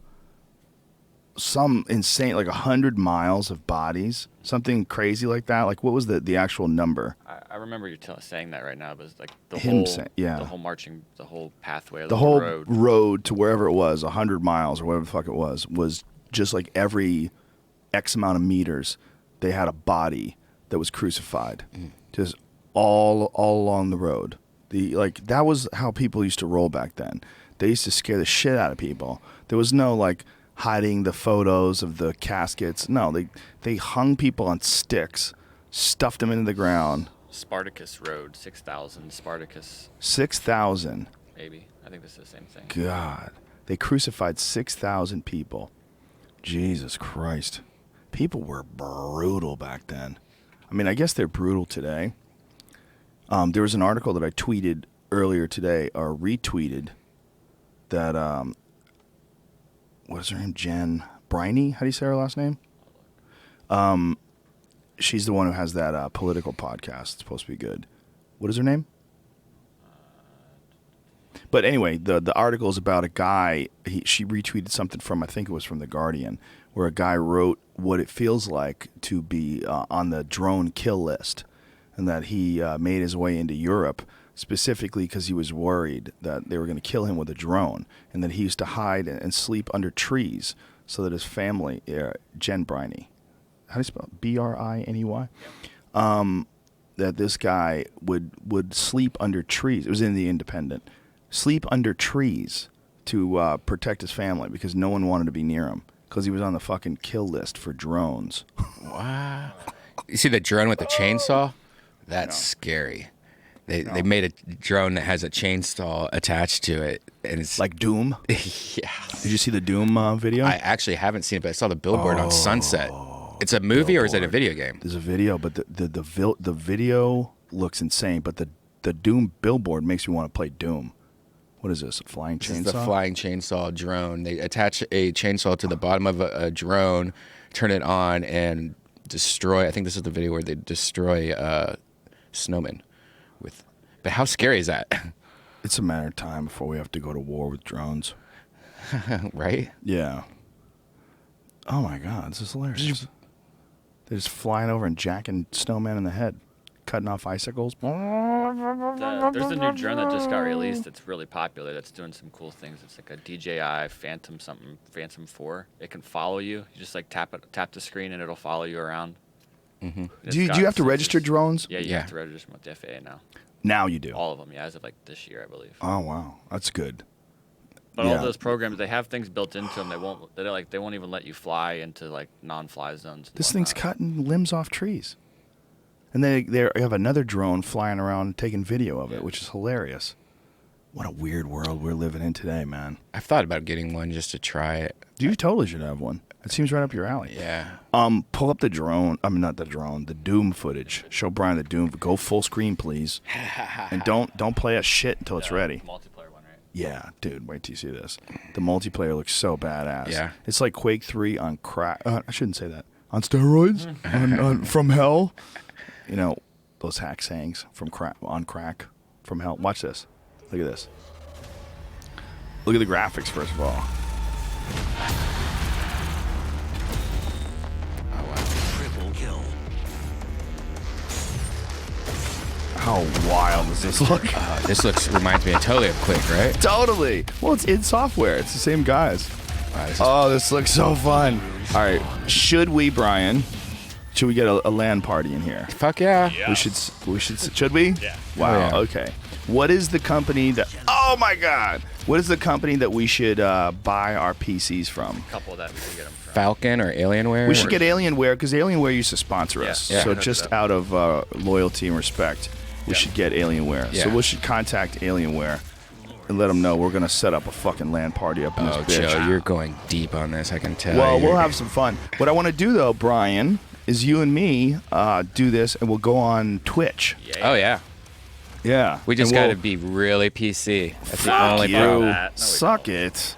some insane, like 100 miles of bodies, something crazy like that. Like, what was the actual number? I remember you saying that right now. It was like the whole marching, the whole pathway, The whole road. road to wherever it was, 100 miles or whatever the fuck it was just like every X amount of meters, they had a body that was crucified, just all along the road. That was how people used to roll back then. They used to scare the shit out of people. There was no like hiding the photos of the caskets. No, they hung people on sticks, stuffed them into the ground. Spartacus Road, 6,000. Spartacus. 6,000. Maybe. I think this is the same thing. God. They crucified 6,000 people. Jesus Christ. People were brutal back then. I mean, I guess they're brutal today. There was an article that I tweeted earlier today, or retweeted, that, what is her name? Jen Briney? How do you say her last name? She's the one who has that political podcast. It's supposed to be good. What is her name? But anyway, the article is about a guy. She retweeted something from, I think it was from The Guardian, where a guy wrote what it feels like to be on the drone kill list, and that he made his way into Europe specifically because he was worried that they were going to kill him with a drone, and that he used to hide and sleep under trees so that his family, Jen Briney, how do you spell it? Briney? That this guy would sleep under trees. It was in The Independent. Sleep under trees to protect his family because no one wanted to be near him because he was on the fucking kill list for drones. Wow. You see the drone with the chainsaw? That's scary. They made a drone that has a chainsaw attached to it, and it's Like Doom? yeah. Did you see the Doom video? I actually haven't seen it, but I saw the billboard on Sunset. It's a movie or is it a video game? There's a video, but the video looks insane, but the Doom billboard makes me want to play Doom. What is this, a flying chainsaw? It's the flying chainsaw drone. They attach a chainsaw to the bottom of a drone, turn it on, and destroy. I think this is the video where they destroy snowmen. But how scary is that? It's a matter of time before we have to go to war with drones. Right? Yeah. Oh my God, this is hilarious. They're just flying over and jacking snowmen in the head. cutting off icicles. There's a new drone that just got released that's really popular that's doing some cool things. It's like a DJI Phantom 4. It can follow you. You just like tap the screen and it'll follow you around. Do you have to register drones? Yeah, you have to register them with the FAA now. Now you do. All of them, as of like this year, I believe. Oh wow, that's good. But all those programs, they have things built into them. They won't even let you fly into like non-fly zones. This thing's cutting limbs off trees. And they have another drone flying around taking video of it, which is hilarious. What a weird world we're living in today, man. I've thought about getting one just to try it. You totally should have one. It seems right up your alley. Yeah. Pull up the drone. I mean, not the drone. The Doom footage. Show Brian the Doom. Go full screen, please. And don't play a shit until it's ready. Multiplayer one, right? Yeah, dude. Wait till you see this. The multiplayer looks so badass. Yeah. It's like Quake 3 on crack. I shouldn't say that. On steroids. on from hell. You know those hack sayings from on crack from hell. Watch this. Look at this. Look at the graphics first of all. How wild does this look? This reminds me totally of Quake, right? Totally. Well, it's in software. It's the same guys. This looks so fun. All right. Should we, Brian? Should we get a LAN party in here? Fuck yeah. We should. Should we? Yeah. Wow. Oh, yeah. Okay. What is the company that? Oh my God. What is the company that we should buy our PCs from? A couple of that we can get them from. Falcon or Alienware? We should get Alienware because Alienware used to sponsor us. Yeah. So Yeah. just out of loyalty and respect, we should get Alienware. Yeah. So we should contact Alienware and let them know we're going to set up a fucking LAN party up in this bitch. Joe, you're going deep on this, I can tell. Well, we'll have some fun. What I want to do, though, Brian, is you and me do this, and we'll go on Twitch. Oh, yeah. Yeah. We just And got to we'll- be really PC. That's the Fuck only you. problem. No, we Suck it.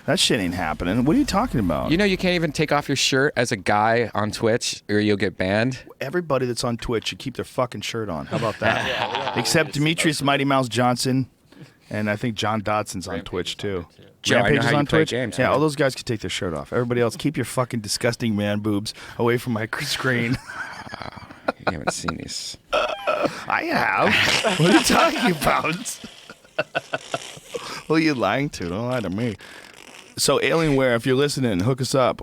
That shit ain't happening. What are you talking about? You know you can't even take off your shirt as a guy on Twitch or you'll get banned? Everybody that's on Twitch should keep their fucking shirt on. How about that? Except Demetrius Mighty Mouse Johnson, and I think John Dodson's on Twitch, too. Joe, I know Rampage is how you on play Twitch. games, Yeah, man. all those guys can take their shirt off. Everybody else, keep your fucking disgusting man boobs away from my screen. You haven't seen these. I have. What are you talking about? Who are you lying to? Don't lie to me. So, Alienware, if you're listening, hook us up.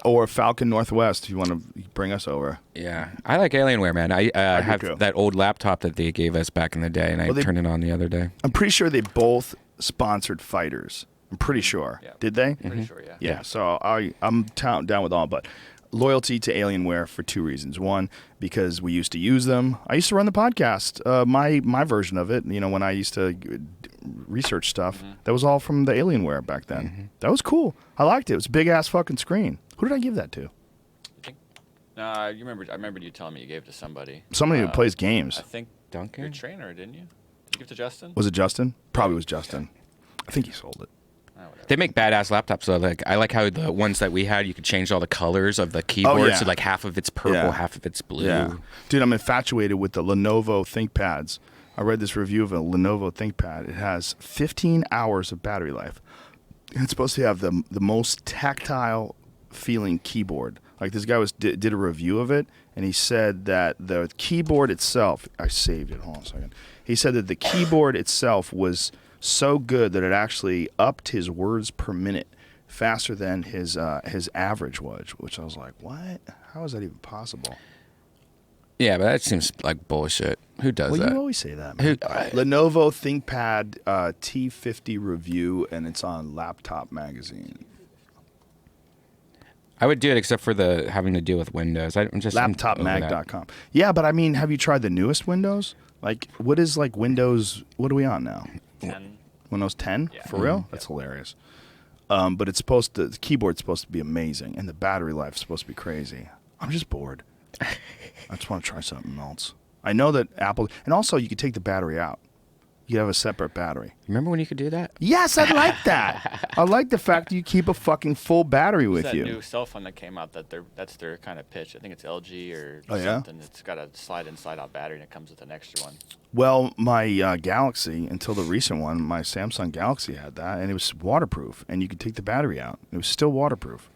Or Falcon Northwest, if you want to bring us over. Yeah. I like Alienware, man. I do have too. that old laptop that they gave us back in the day, and I they- turned it on the other day. I'm pretty sure they both sponsored fighters. I'm pretty sure. Yeah. Did they? Pretty sure, yeah. Yeah, so I'm down with all, but loyalty to Alienware for two reasons. One, because we used to use them. I used to run the podcast, my version of it. You know, when I used to research stuff, that was all from the Alienware back then. That was cool. I liked it. It was a big ass fucking screen. Who did I give that to? I remember you telling me you gave it to somebody. Somebody who plays games. I think Duncan? your trainer, didn't you? Did you give it to Justin? Was it Justin? Probably was Justin. I think he sold it. Whatever. They make badass laptops though. Like I like how the ones that we had, you could change all the colors of the keyboard. yeah. So like half of it's purple, Yeah. half of it's blue. Yeah. Dude, I'm infatuated with the Lenovo ThinkPads. I read this review of a Lenovo ThinkPad. It has 15 hours of battery life. And it's supposed to have the most tactile feeling keyboard. Like this guy did a review of it, and he said that the keyboard itself, I saved it, hold on a second. He said that the keyboard itself was so good that it actually upped his words per minute faster than his average was, which I was like, what? How is that even possible? Yeah, but that seems like bullshit. Who does Well, that? you always say that, man. Lenovo ThinkPad T50 review, and it's on Laptop Magazine. I would do it except for the having to deal with Windows. I'm just over that. Laptopmag.com. Yeah, but I mean, have you tried the newest Windows? Like, what is like Windows? What are we on now? 10. Windows 10? Yeah. For real? That's hilarious. But it's the keyboard's supposed to be amazing, and the battery life's supposed to be crazy. I'm just bored. I just want to try something else. I know that Apple, and also you could take the battery out. You have a separate battery. Remember when you could do that? Yes, I like that. I like the fact that you keep a fucking full battery with That you. new cell phone that came out that's their kind of pitch. I think it's LG or Oh, yeah? something. It's got a slide out battery and it comes with an extra one. Well, my Galaxy, until the recent one, my Samsung Galaxy had that, and it was waterproof, and you could take the battery out. It was still waterproof.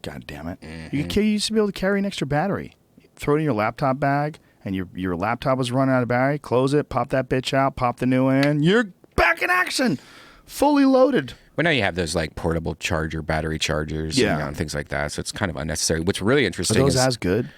God damn it. You used to be able to carry an extra battery. Throw it in your laptop bag, and your laptop was running out of battery, close it, pop that bitch out, pop the new one in. You're back in action, fully loaded. But now you have those like portable battery chargers, Yeah. and things like that. So it's kind of unnecessary. What's really Are interesting those is, as good?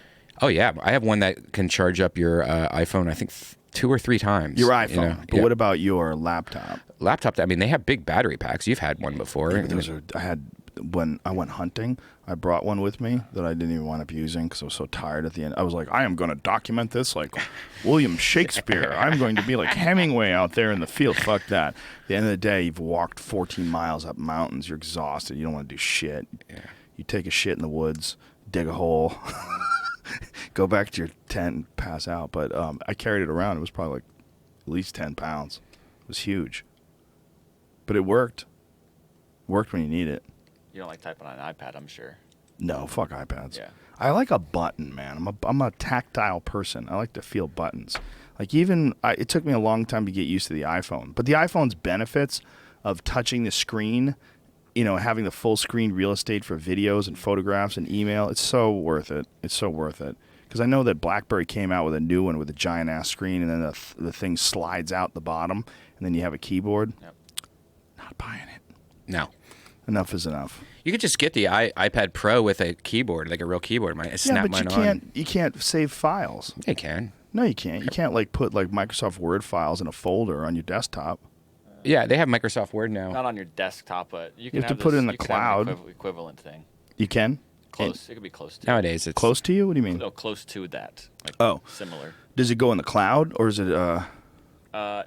oh yeah, I have one that can charge up your iPhone. I think 2 or 3 times. Your iPhone. But Yeah. what about your laptop? Laptop? I mean, they have big battery packs. You've had one before. But those are. I had when I went hunting. I brought one with me that I didn't even wind up using because I was so tired at the end. I was like, I am going to document this like William Shakespeare. I'm going to be like Hemingway out there in the field. Fuck that. At the end of the day, you've walked 14 miles up mountains. You're exhausted. You don't want to do shit. Yeah. You take a shit in the woods, dig a hole, go back to your tent and pass out. But I carried it around. It was probably like at least 10 pounds. It was huge. But it worked. Worked when you need it. You don't like typing on an iPad, I'm sure. No, fuck iPads. Yeah. I like a button, man. I'm a tactile person. I like to feel buttons. Like it took me a long time to get used to the iPhone. But the iPhone's benefits of touching the screen, having the full screen real estate for videos and photographs and email, it's so worth it. It's so worth it. Because I know that BlackBerry came out with a new one with a giant ass screen, and then the thing slides out the bottom, and then you have a keyboard. Yep. Not buying it. No. Enough is enough. You could just get the iPad Pro with a keyboard, like a real keyboard. Snap but mine you can't save files. You can. No, you can't. You can't put like Microsoft Word files in a folder on your desktop. Yeah, they have Microsoft Word now. Not on your desktop, but you can have to put it in the you can have an cloud. equivalent thing. You can? Close. It could be close to. Nowadays, it's Close to you? What do you mean? No, close to that. Like Oh. Similar. Does it go in the cloud or is it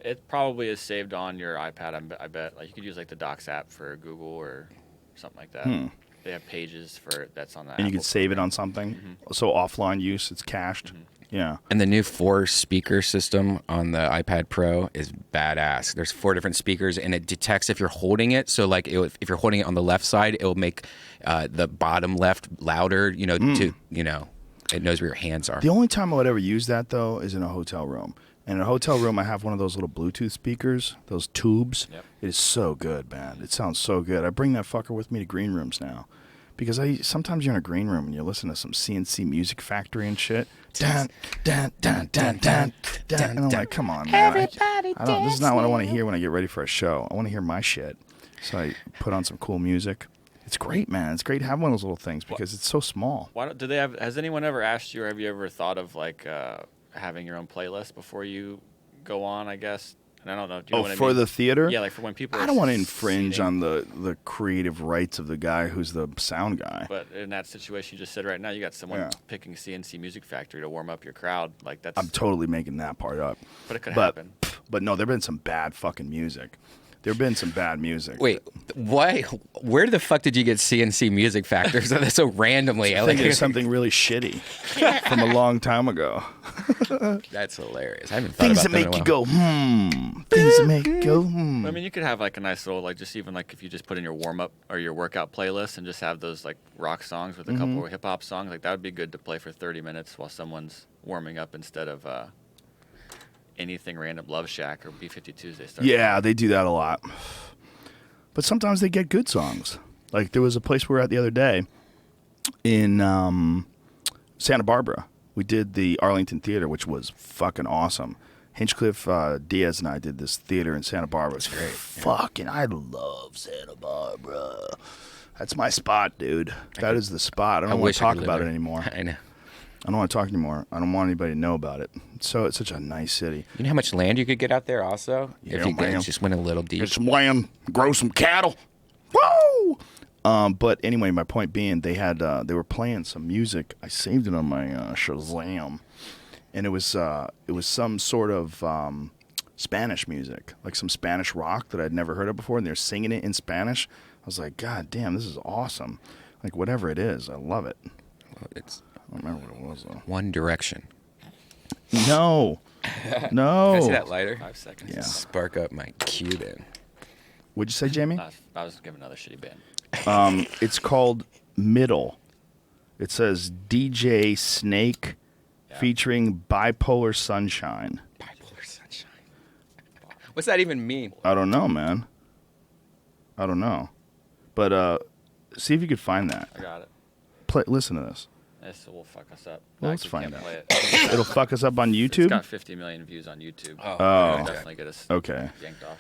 It probably is saved on your iPad. I bet. Like you could use like the Docs app for Google or something like that. They have pages for that's on that. and you could save it on something? So offline use, it's cached. Yeah. And the new 4-speaker system on the iPad Pro is badass. There's 4 different speakers, and it detects if you're holding it. So, like, if you're holding it on the left side, it will make the bottom left louder. It knows where your hands are. The only time I would ever use that though is in a hotel room. And in a hotel room, I have one of those little Bluetooth speakers, those tubes. Yep. It is so good, man. It sounds so good. I bring that fucker with me to green rooms now. Because sometimes you're in a green room and you listen to some CNC Music Factory and shit. Dun, dun, dun, dun, dun, dun. And I'm like, come on, man. This is not what I want to hear when I get ready for a show. I want to hear my shit. So I put on some cool music. It's great, man. It's great to have one of those little things because it's so small. Has anyone ever asked you, or have you ever thought of like having your own playlist before you go on? I guess. And I don't know. Do you know what I mean? The theater? Yeah, like for when people. I don't want to infringe on the creative rights of the guy who's the sound guy. But in that situation you just said right now, you got someone Yeah. picking CNC Music Factory to warm up your crowd. Like that's. I'm totally making that part up. But it could happen. But no, there've been some bad fucking music. There've been some bad music. Wait, why? Where the fuck did you get CNC Music Factors? That's so randomly. I think it's something really shitty from a long time ago. That's hilarious. I haven't thought Things about that make in a you while. go, Things that make you go, I mean, you could have like a nice little, like just even like if you just put in your warm up or your workout playlist and just have those like rock songs with a couple of hip hop songs, like that would be good to play for 30 minutes while someone's warming up instead of anything random Love Shack or B-50 Tuesday stuff. Yeah, they do that a lot. But sometimes they get good songs. Like there was a place we were at the other day in Santa Barbara. We did the Arlington Theater, which was fucking awesome. Hinchcliffe Diaz and I did this theater in Santa Barbara. It's great. Fucking, I love Santa Barbara. That's my spot, dude. That is the spot. I don't want to talk about it anymore. I know. I don't want to talk anymore. I don't want anybody to know about it. So it's such a nice city. You know how much land you could get out there also? Yeah, if you man. just went a little deep. Get some land, grow some cattle. Woo! But anyway, my point being, they were playing some music. I saved it on my Shazam, and it was some sort of Spanish music, like some Spanish rock that I'd never heard of before, and they're singing it in Spanish. I was like, God damn, this is awesome. Like whatever it is, I love it. It's I don't remember what it was though. One Direction. No. No. Can I see that lighter? 5 seconds. Yeah. Spark up my Cuban. What'd you say, Jamie? I was giving another shitty band. It's called Middle. It says DJ Snake featuring Bipolar Sunshine. Bipolar Sunshine. What's that even mean? I don't know, man. I don't know. But see if you could find that. I got it. Listen to this. This will fuck us up. Well, I let's actually find can't out. play it. It'll fuck us up on It's YouTube. got 50 million views on YouTube. Oh. It'll definitely get us Okay. yanked off.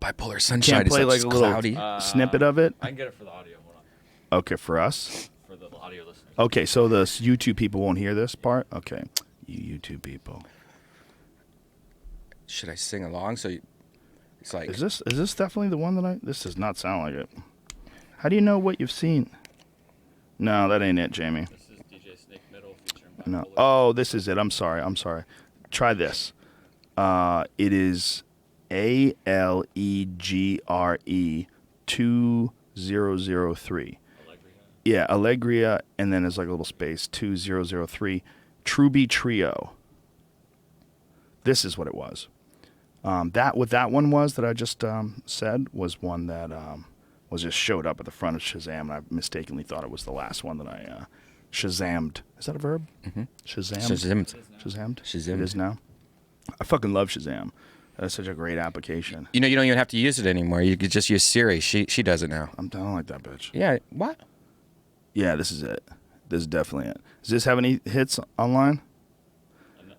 Bipolar sunshine. Can't play is like a little cloudy. snippet of it. I can get it for the audio. Hold on. Okay, for us. For the audio listeners. Okay, so the YouTube people won't hear this part. Okay, you YouTube people. Should I sing along? So it's like Is this definitely the one that I? This does not sound like it. How do you know what you've seen? No, that ain't it, Jamie. This is DJ Snake Middle featuring No. Bipolar. Oh, this is it. I'm sorry. Try this. It is ALEGRE 2003. Yeah, Allegria, and then there's like a little space 2003. Truby Trio. This is what it was. That one was that I just said was one that was just showed up at the front of Shazam, and I mistakenly thought it was the last one that I Shazammed. Is that a verb? Mm-hmm. Shazammed. Shazammed. It is now. I fucking love Shazam. That's such a great application. you don't even have to use it anymore. You could just use Siri. She does it now. I don't like that bitch. Yeah. What? Yeah, this is it. This is definitely it. Does this have any hits online?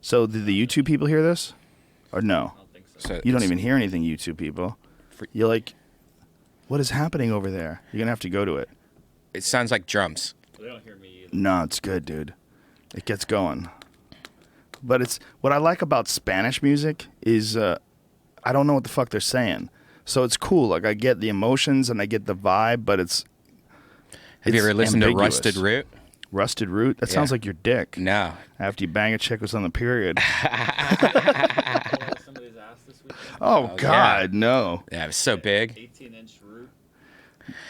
So did the YouTube people hear this? Or no? I don't think so. So You don't it's- even hear anything, YouTube people. You're like, what is happening over there? You're going to have to go to it. It sounds like drums. They don't hear me either. No, it's good, dude. It gets going. But it's what I like about Spanish music is I don't know what the fuck they're saying. So it's cool. Like I get the emotions and I get the vibe, but it's Have you ever listened ambiguous. to Rusted Root? Rusted Root? That sounds Yeah. like your dick. No. After you bang a chick who's on the period. Somebody's ass this week. Oh, God, no. Yeah, it was so big. 18-inch root.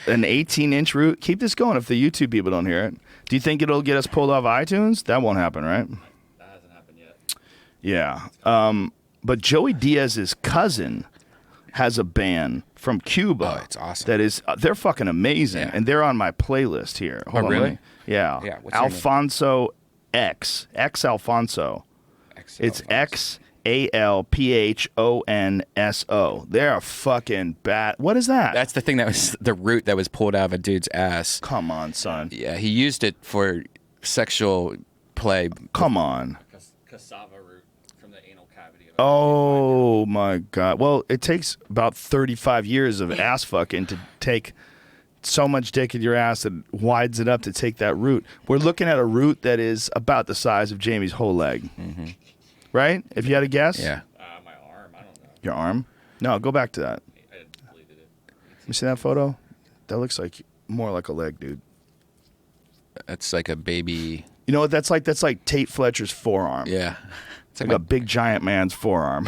An 18-inch root. Keep this going if the YouTube people don't hear it. Do you think it'll get us pulled off iTunes? That won't happen, right? That hasn't happened yet. Yeah. But Joey Diaz's cousin has a band from Cuba. Oh, it's awesome. That is, they're fucking amazing, Yeah. and they're on my playlist here. Hold on, let really? me- Yeah. Yeah, what's their name? Alfonso X Alfonso. It's XALPHONSO. They're a fucking bat. What is that? That's the thing that was the root that was pulled out of a dude's ass. Come on, son. Yeah, he used it for sexual play. Come on. Cassava root from the anal cavity. Of Oh my God. Well, it takes about 35 years of ass fucking to take so much dick in your ass that widens it up to take that root. We're looking at a root that is about the size of Jamie's whole leg. Mm-hmm. Right? If you had a guess? Yeah. my arm. I don't know. Your arm? No, go back to that. I deleted it. You see that photo? That looks like more like a leg, dude. That's like a baby. You know what that's like? That's like Tate Fletcher's forearm. Yeah. It's like a big giant man's forearm.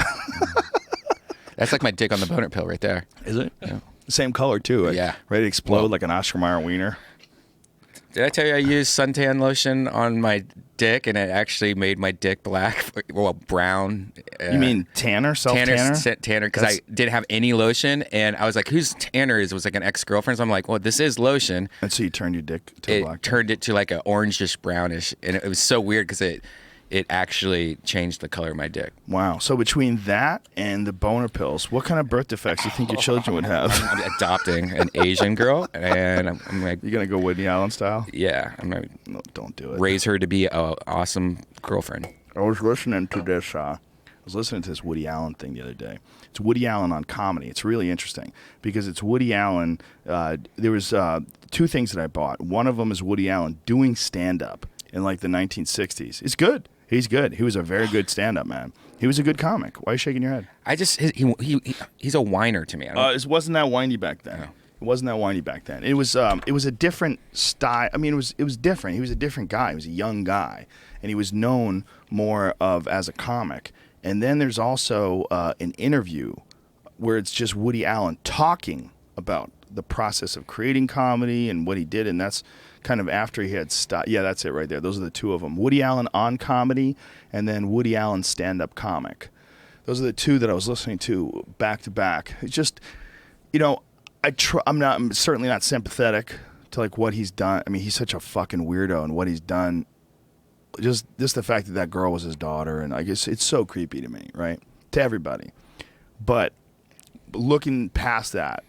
That's like my dick on the boner pill right there. Is it? Yeah. Same color too. Like, Yeah. Ready to explode Well- like an Oscar Mayer wiener. Did I tell you I used suntan lotion on my dick and it actually made my dick black? Well, brown. You mean tanner? Self-tanner? Tanner, because I didn't have any lotion, and I was like, "Whose Tanner is?" It was like an ex-girlfriend. So I'm like, "Well, this is lotion." And so you turned your dick to It black. turned it to like an orangish brownish, and it was so weird because it actually changed the color of my dick. Wow. So between that and the boner pills, what kind of birth defects do you think your children would have? I'm adopting an Asian girl, and I'm like, You gonna go Woody Allen style? yeah, I'm gonna No, don't do it. raise her to be an awesome girlfriend. I was listening to this. I was listening to this Woody Allen thing the other day. It's Woody Allen on comedy. It's really interesting because it's Woody Allen. There was two things that I bought. One of them is Woody Allen doing stand-up in like the 1960s. It's good. He's good. He was a very good stand-up man. He was a good comic. Why are you shaking your head? I just he's a whiner to me. I don't, It wasn't that windy back then. No. It wasn't that windy back then. It was a different style. I mean, it was different. He was a different guy. He was a young guy, and he was known more of as a comic. And then there's also an interview where it's just Woody Allen talking about the process of creating comedy and what he did, and that's kind of after he had stopped. Yeah, that's it right there. Those are the two of them. Woody Allen on comedy, and then Woody Allen stand-up comic. Those are the two that I was listening to back to back. It's just, you know, I'm certainly not sympathetic to like what he's done. I mean, he's such a fucking weirdo, and what he's done. Just the fact that girl was his daughter, and I guess it's so creepy to me, right? To everybody. But looking past that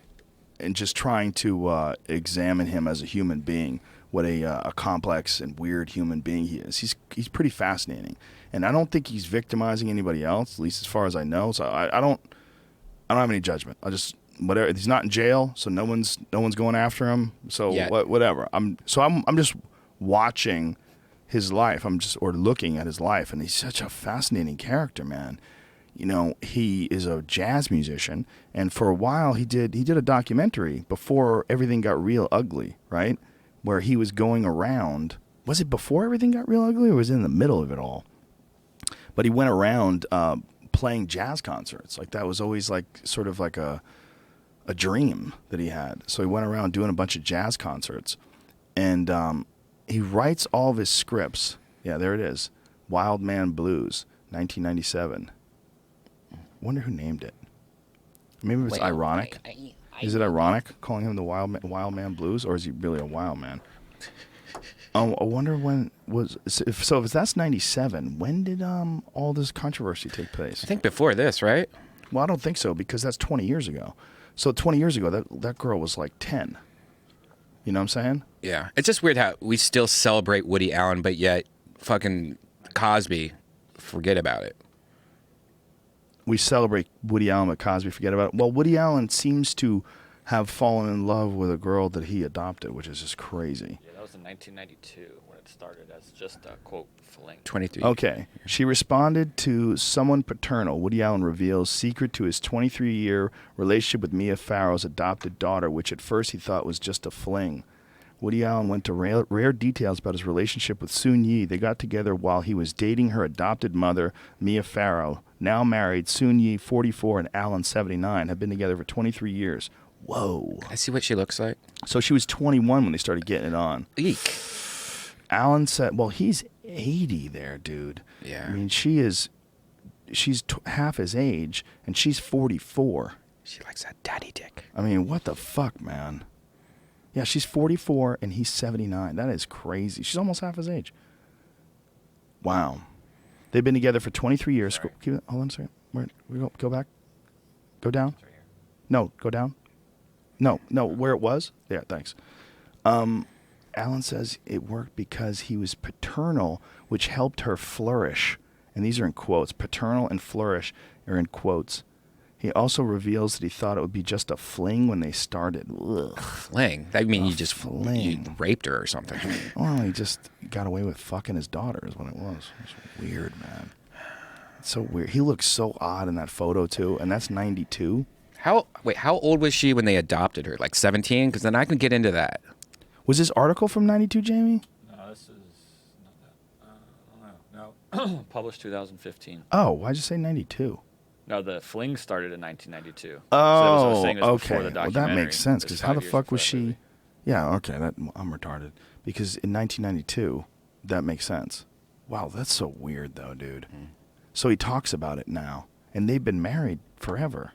and just trying to examine him as a human being, what a complex and weird human being he is. He's pretty fascinating, and I don't think he's victimizing anybody else, at least as far as I know. So I don't have any judgment. I just whatever. He's not in jail, so no one's going after him. So whatever. I'm just watching his life. Or looking at his life, and he's such a fascinating character, man. You know, he is a jazz musician, and for a while he did a documentary before everything got real ugly, right? Where he was going around. Was it before everything got real ugly, or was it in the middle of it all? But he went around playing jazz concerts. Like that was always like sort of like a dream that he had. So he went around doing a bunch of jazz concerts, and he writes all of his scripts. Yeah, there it is. Wild Man Blues, 1997. Wonder who named it. Maybe it's ironic. Is it ironic calling him the Wild Man Blues, or is he really a wild man? I wonder when was if that's 97. When did all this controversy take place? I think before this, right? Well, I don't think so, because that's 20 years ago. So 20 years ago, that girl was like 10. You know what I'm saying? Yeah. It's just weird how we still celebrate Woody Allen, but yet fucking Cosby, forget about it. We celebrate Woody Allen, but Cosby, forget about it. Well, Woody Allen seems to have fallen in love with a girl that he adopted, which is just crazy. Yeah, that was in 1992 when it started as just a, quote, fling. 23. Okay. She responded to someone paternal. Woody Allen reveals secret to his 23-year relationship with Mia Farrow's adopted daughter, which at first he thought was just a fling. Woody Allen went to rare details about his relationship with Soon Yi. They got together while he was dating her adopted mother, Mia Farrow. Now married, Soon Yi, 44, and Allen, 79, have been together for 23 years. Whoa. I see what she looks like. So she was 21 when they started getting it on. Eek. Allen said, well, he's 80 there, dude. Yeah. I mean, she's half his age, and she's 44. She likes that daddy dick. I mean, what the fuck, man? Yeah, she's 44, and he's 79. That is crazy. She's almost half his age. Wow. They've been together for 23 years. Hold on a second. Go back. Go down. No, go down. No, where it was? Yeah, thanks. Alan says it worked because he was paternal, which helped her flourish. And these are in quotes. Paternal and flourish are in quotes. He also reveals that he thought it would be just a fling when they started. Ugh. Fling? I mean, you raped her or something. Well, he just got away with fucking his daughter is what it was. It's weird, man. It's so weird. He looks so odd in that photo, too. And that's 92. How old was she when they adopted her? Like 17? Because then I can get into that. Was this article from 92, Jamie? No, this is no. Published 2015. Oh, why'd you say 92? No, the fling started in 1992. Oh, so it was okay. Before the Well, that documentary. makes sense, It was because how the 5 years fuck was before that she... movie. Yeah, okay, I'm retarded. Because in 1992, that makes sense. Wow, that's so weird, though, dude. So he talks about it now, and they've been married forever.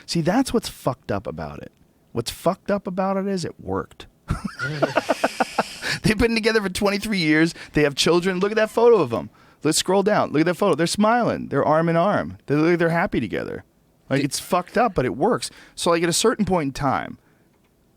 See, that's what's fucked up about it. What's fucked up about it is it worked. They've been together for 23 years. They have children. Look at that photo of them. Let's scroll down. Look at that photo. They're smiling. They're arm in arm. They're happy together. Like, it's fucked up, but it works. So, like, at a certain point in time,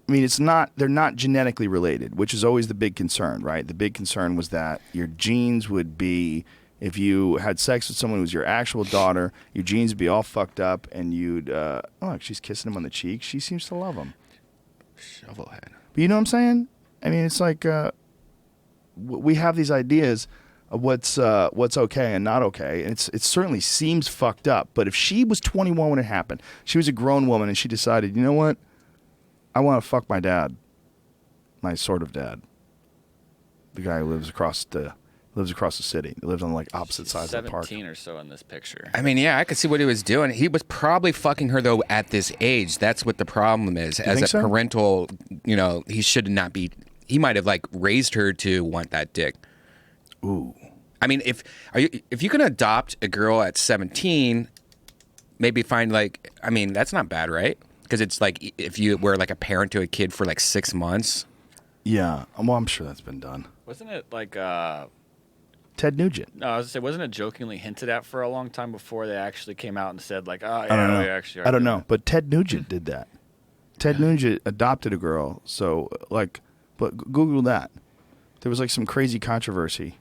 I mean, they're not genetically related, which is always the big concern, right? The big concern was that your genes would be, if you had sex with someone who was your actual daughter, your genes would be all fucked up, and you'd, look, she's kissing him on the cheek. She seems to love him. Shovelhead. But you know what I'm saying? I mean, it's like we have these ideas of what's okay and not okay, and it certainly seems fucked up. But if she was 21 when it happened, she was a grown woman, and she decided, you know what? I want to fuck my dad, my sort of dad, the guy who lives across the city. He lives on like opposite sides of the park. 17 or so in this picture. I mean, yeah, I could see what he was doing. He was probably fucking her, though, at this age. That's what the problem is. As think a so? parental, he should not be... He might have, like, raised her to want that dick. Ooh. I mean, if you can adopt a girl at 17, maybe find, like... I mean, that's not bad, right? Because it's like if you were, like, a parent to a kid for, like, 6 months. Yeah. Well, I'm sure that's been done. Wasn't it like... Ted Nugent. No, I was gonna say, wasn't it jokingly hinted at for a long time before they actually came out and said, like, oh, I don't yeah, know. we actually are I don't doing know. it. But Ted Nugent did that. Ted Nugent adopted a girl. So, like, But Google that. There was like some crazy controversy.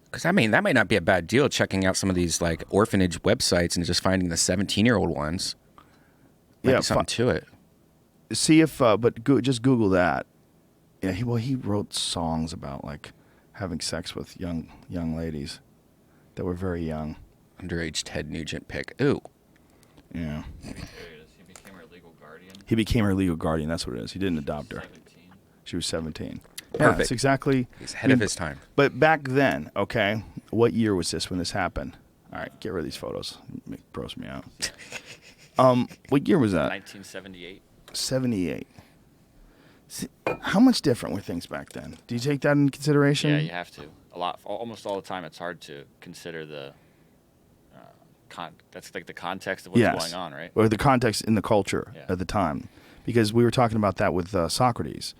Because I mean, that might not be a bad deal. Checking out some of these like orphanage websites and just finding the 17-year-old ones. Might Yeah, be something to it. See if, just Google that. Yeah, he wrote songs about like having sex with young ladies that were very young. Underage Ted Nugent pick. Ooh. Yeah. There it is. He became her legal guardian. He became her legal guardian. That's what it is. He didn't adopt her. 17. She was 17. Yeah, Perfect. that's exactly. He's ahead of his time. But back then, okay, what year was this when this happened? All right, get rid of these photos. Gross me out. What year was that? 1978. 78. See, how much different were things back then? Do you take that into consideration? Yeah, you have to. Almost all the time, it's hard to consider the that's like the context of what's Yes. going on, right? Or the context in the culture Yeah. at the time. Because we were talking about that with Socrates.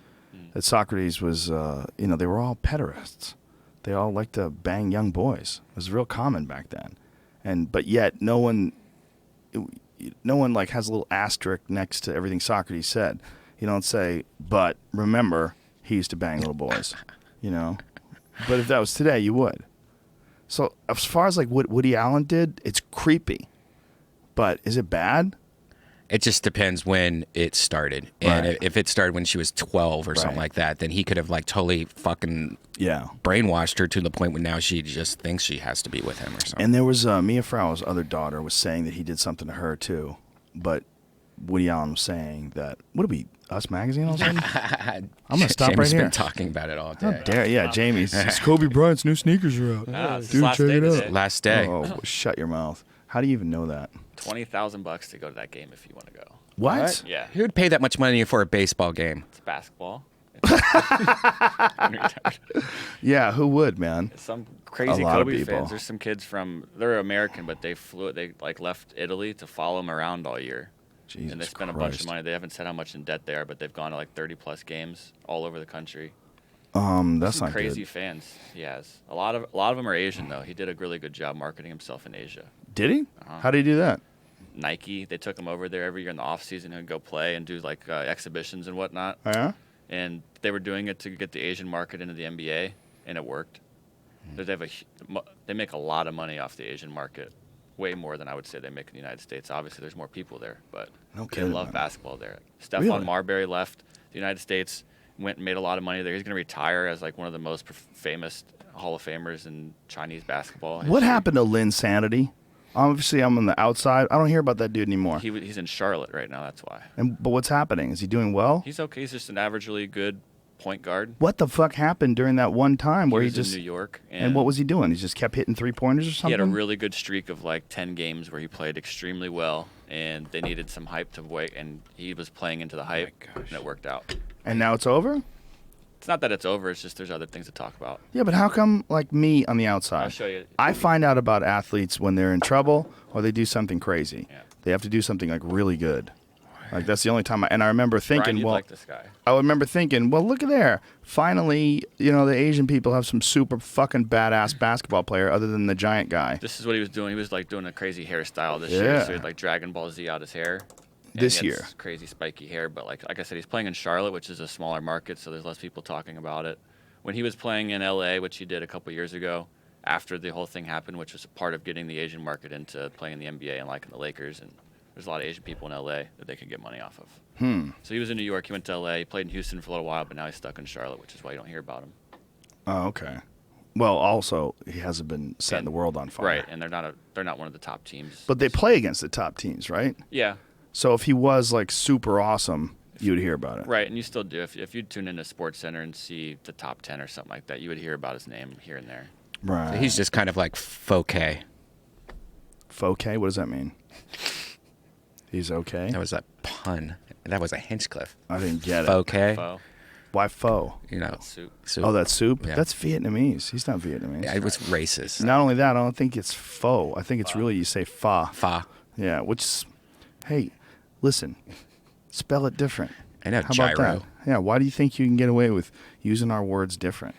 That Socrates was, they were all pederasts. They all liked to bang young boys. It was real common back then. But yet, no one like has a little asterisk next to everything Socrates said. You don't say, but remember, he used to bang little boys, But if that was today, you would. So as far as like what Woody Allen did, it's creepy. But is it bad? It just depends when it started. And Right. if it started when she was 12 or something Right. like that, then he could have like totally fucking Yeah. brainwashed her to the point where now she just thinks she has to be with him or something. And there was Mia Farrow's other daughter was saying that he did something to her too. But Woody Allen was saying that, what are we, Us Magazine all of a sudden? I'm going to stop Jamie's right here. been talking about it all How day. dare, yeah, Jamie's. It's Kobe Bryant's new sneakers are out. It's his Dude, last check day it out. today. Last day. Oh, shut your mouth. How do you even know that? $20,000 to go to that game if you want to go. What? Yeah, Who would pay that much money for a baseball game? it's basketball. Yeah, who would, man? Some crazy A lot of Kobe people. fans. There's some kids they're American, but they like left Italy to follow him around all year. Jesus And they spent a bunch of money. They haven't said how much in debt they are, but they've gone to like 30 plus games all over the country. That's Some not crazy good. fans he has. A lot of them are Asian though. He did a really good job marketing himself in Asia. Did he? How did he do that? Nike, they took him over there every year in the off season and go play and do like exhibitions and whatnot. Oh, yeah? And they were doing it to get the Asian market into the NBA, and it worked. They make a lot of money off the Asian market, way more than I would say they make in the United States. Obviously, there's more people there, but No they kidding, love man. basketball there. Stephon Really? Marbury left the United States, went and made a lot of money there. He's going to retire as like one of the most famous Hall of Famers in Chinese basketball. What happened to Lynn Sanity? Obviously, I'm on the outside. I don't hear about that dude anymore. He's in Charlotte right now. That's why. But what's happening? Is he doing well? He's okay. He's just an averagely good point guard. What the fuck happened during that one time where he he was just in New York. and what was he doing? He just kept hitting 3-pointers or He something? had a really good streak of like 10 games where he played extremely well, and they needed some hype to wait, and he was playing into the hype, and it worked out. And now it's over? It's not that it's over, it's just there's other things to talk about. Yeah, but how come, like me on the outside, I'll show you. I find out about athletes when they're in trouble or they do something crazy. Yeah. They have to do something like really good. Like that's the only time. And I remember thinking, Brian, you'd well, like this guy. I remember thinking, well, look at there. Finally, the Asian people have some super fucking badass basketball player other than the giant guy. This is what he was doing. He was like doing a crazy hairstyle this Yeah. year. So he had like Dragon Ball Z out his hair. And This he had year. this crazy spiky hair, but like I said, he's playing in Charlotte, which is a smaller market, so there's less people talking about it. When he was playing in LA, which he did a couple years ago, after the whole thing happened, which was a part of getting the Asian market into playing in the NBA and liking the Lakers, and there's a lot of Asian people in LA that they could get money off of. So he was in New York, he went to LA, he played in Houston for a little while, but now he's stuck in Charlotte, which is why you don't hear about him. Oh, okay. Well, also he hasn't been setting the world on fire. Right, and they're not one of the top teams. But they play against the top teams, right? Yeah, So if he was like super awesome, you would hear about it. right, and you still do. If you tune into Sports Center and see the top 10 or something like that, you would hear about his name here and there. Right. He's just kind of like faux. okay. What does that mean? He's okay. That was a pun. That was a Hinchcliffe. I didn't get it. Faux. Faux, Why faux? soup. soup. Oh, that's soup. Yeah. That's Vietnamese. He's not Vietnamese. Yeah, it was racist. Not only that, I don't think it's faux. I think it's really you say fa. Fa. Yeah. Which, hey, listen, spell it different. I know, How about gyro. that? Yeah. Why do you think you can get away with using our words different?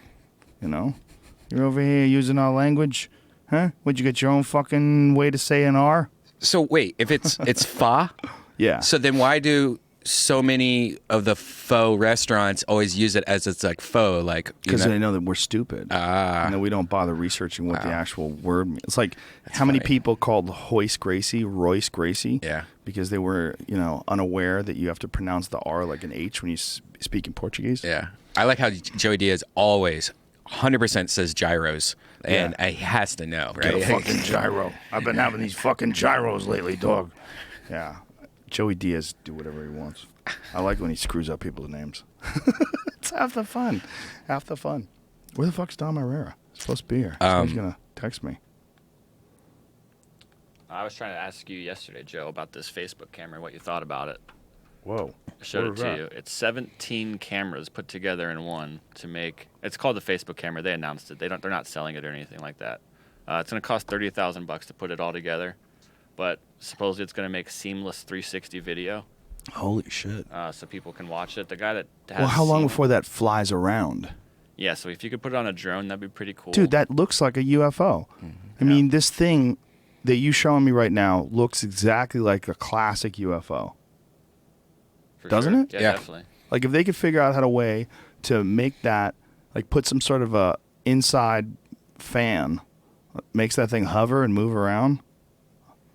You're over here using our language, huh? Would you get your own fucking way to say an R? So wait, if it's fa, Yeah. so then why do so many of the faux restaurants always use it as it's like faux, like Because they know that we're stupid. And that we don't bother researching what the actual word means. It's like how many people called Royce Gracie? Yeah. Because they were, unaware that you have to pronounce the R like an H when you speak in Portuguese. Yeah. I like how Joey Diaz always 100% says gyros. And he has to know, right? Get a fucking gyro. I've been having these fucking gyros lately, dog. Yeah. Joey Diaz do whatever he wants. I like when he screws up people's names. It's half the fun. Half the fun. Where the fuck's Dom Herrera? He's supposed to be here. He's going to text me. I was trying to ask you yesterday, Joe, about this Facebook camera and what you thought about it. Whoa. I showed it to you. It's 17 cameras put together in one to make. It's called the Facebook camera. They announced it. They're not selling it or anything like that. It's going to cost $30,000 to put it all together, but supposedly it's going to make seamless 360 video. Holy shit. So people can watch it. The guy that has Well, how long before that flies around? Yeah, so if you could put it on a drone, that'd be pretty cool. Dude, that looks like a UFO. I mean, this thing that you showing me right now looks exactly like a classic UFO. For doesn't sure. it? Yeah, Yeah. definitely. Like if they could figure out how to way to make that, like put some sort of a inside fan, makes that thing hover and move around.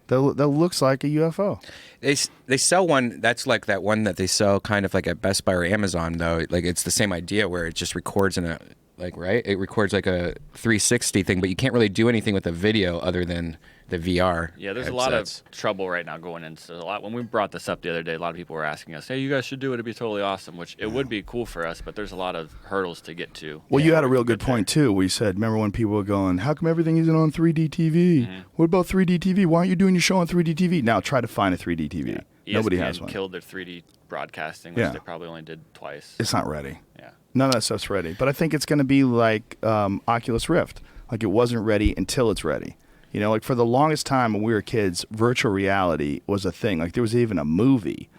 That looks like a UFO. They sell one that's like that one that they sell kind of like at Best Buy or Amazon though. Like it's the same idea where it just records in a it records like a 360 thing, but you can't really do anything with the video other than the VR. Yeah, there's a lot of headsets. trouble right now going into a lot. When we brought this up the other day, a lot of people were asking us, "Hey, you guys should do it. It'd be totally awesome." Which it would be cool for us, but there's a lot of hurdles to get to. Well, you had a real good point too. We said, remember when people were going, "How come everything isn't on 3D TV? What about 3D TV? Why aren't you doing your show on 3D TV?" Now try to find a 3D TV. Nobody has one. Killed their 3D broadcasting, which they probably only did twice. It's not ready. Yeah. None of that stuff's ready. But I think it's going to be like Oculus Rift. Like it wasn't ready until it's ready. Like for the longest time when we were kids, virtual reality was a thing. Like there was even a movie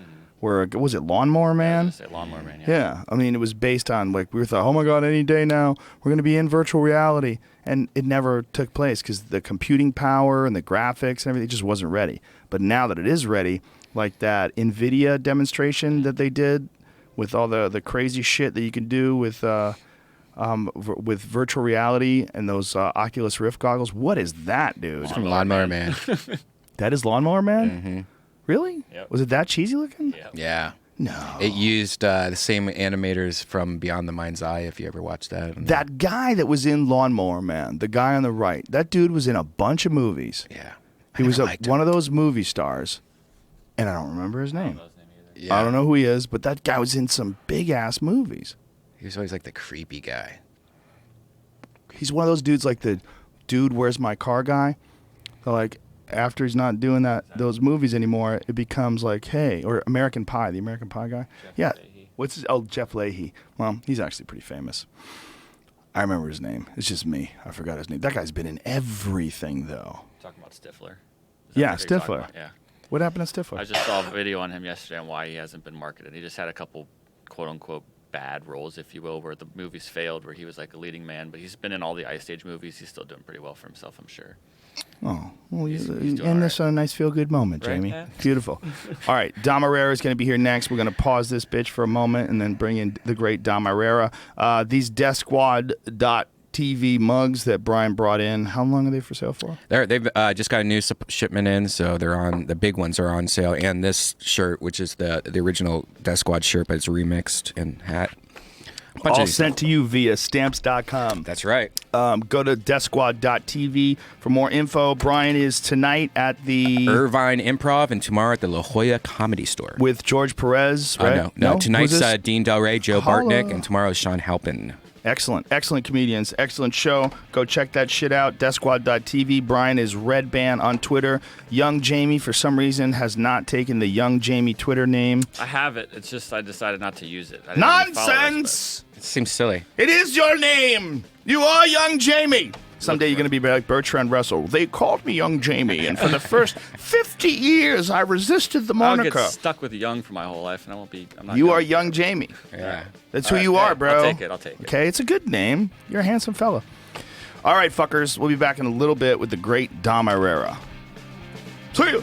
where, was it Lawnmower Man? I was gonna say Lawnmower Man, yeah. Yeah. I mean, it was based on like, we thought, oh my God, any day now, we're going to be in virtual reality. And it never took place because the computing power and the graphics and everything just wasn't ready. But now that it is ready, like that NVIDIA demonstration that they did with all the crazy shit that you can do with virtual reality and those Oculus Rift goggles. What is that, dude? From Lawnmower Man. That is Lawnmower Man? Mm-hmm. Really? Yep. Was it that cheesy looking? Yep. Yeah. No. It used the same animators from Beyond the Mind's Eye, if you ever watched that. That guy that was in Lawnmower Man, the guy on the right, that dude was in a bunch of movies. Yeah. He was one of those movie stars, and I don't remember his name. Yeah. I don't know who he is, but that guy was in some big-ass movies. He was always like the creepy guy. He's one of those dudes like the dude, where's my car guy? So like after he's not doing those movies anymore, it becomes like, hey, or American Pie, the American Pie guy. Jeff Leahy. What's his? Oh, Jeff Leahy. Well, he's actually pretty famous. I remember his name. It's just me. I forgot his name. That guy's been in everything though. Talking about Stifler. Yeah, Stifler. Yeah. What happened to Stifler? I just saw a video on him yesterday on why he hasn't been marketed. He just had a couple, quote unquote, bad roles, if you will, where the movies failed, where he was like a leading man. But he's been in all the Ice Age movies. He's still doing pretty well for himself, I'm sure. Oh, well, He's you doing end all this on a nice feel-good moment, Right? Jamie. Yeah. Beautiful. All right, Dom Herrera is going to be here next. We're going to pause this bitch for a moment and then bring in the great Dom Herrera. These DeathSquad.tv mugs that Brian brought in, how long are they for sale for? They've just got a new shipment in, so they're on. The big ones are on sale, and this shirt, which is the original Death Squad shirt, but it's remixed and hat. All sent to you via stamps.com. That's right. Go to deathsquad.tv for more info. Brian is tonight at the Irvine Improv and tomorrow at the La Jolla Comedy Store. with George Perez, right? No. Tonight's Who's this? Dean Del Rey, Joe Holla. Bartnick, and tomorrow's Sean Halpin. Excellent comedians, excellent show. Go check that shit out. DeathSquad.tv. Brian is Redban on Twitter. Young Jamie, for some reason, has not taken the Young Jamie Twitter name. I have it. It's just I decided not to use it. I didn't have any followers, Nonsense! It seems silly. It is your name. You are Young Jamie. Someday you're going to be like Bertrand Russell. They called me Young Jamie, and for the first 50 years, I resisted the but I'll moniker. get stuck with Young for my whole life, and I won't be. I'm not You gonna- are Young Jamie. Yeah. That's All who right, you hey, are, bro. I'll take it. Okay, it's a good name. You're a handsome fella. All right, fuckers. We'll be back in a little bit with the great Dom Herrera. See ya.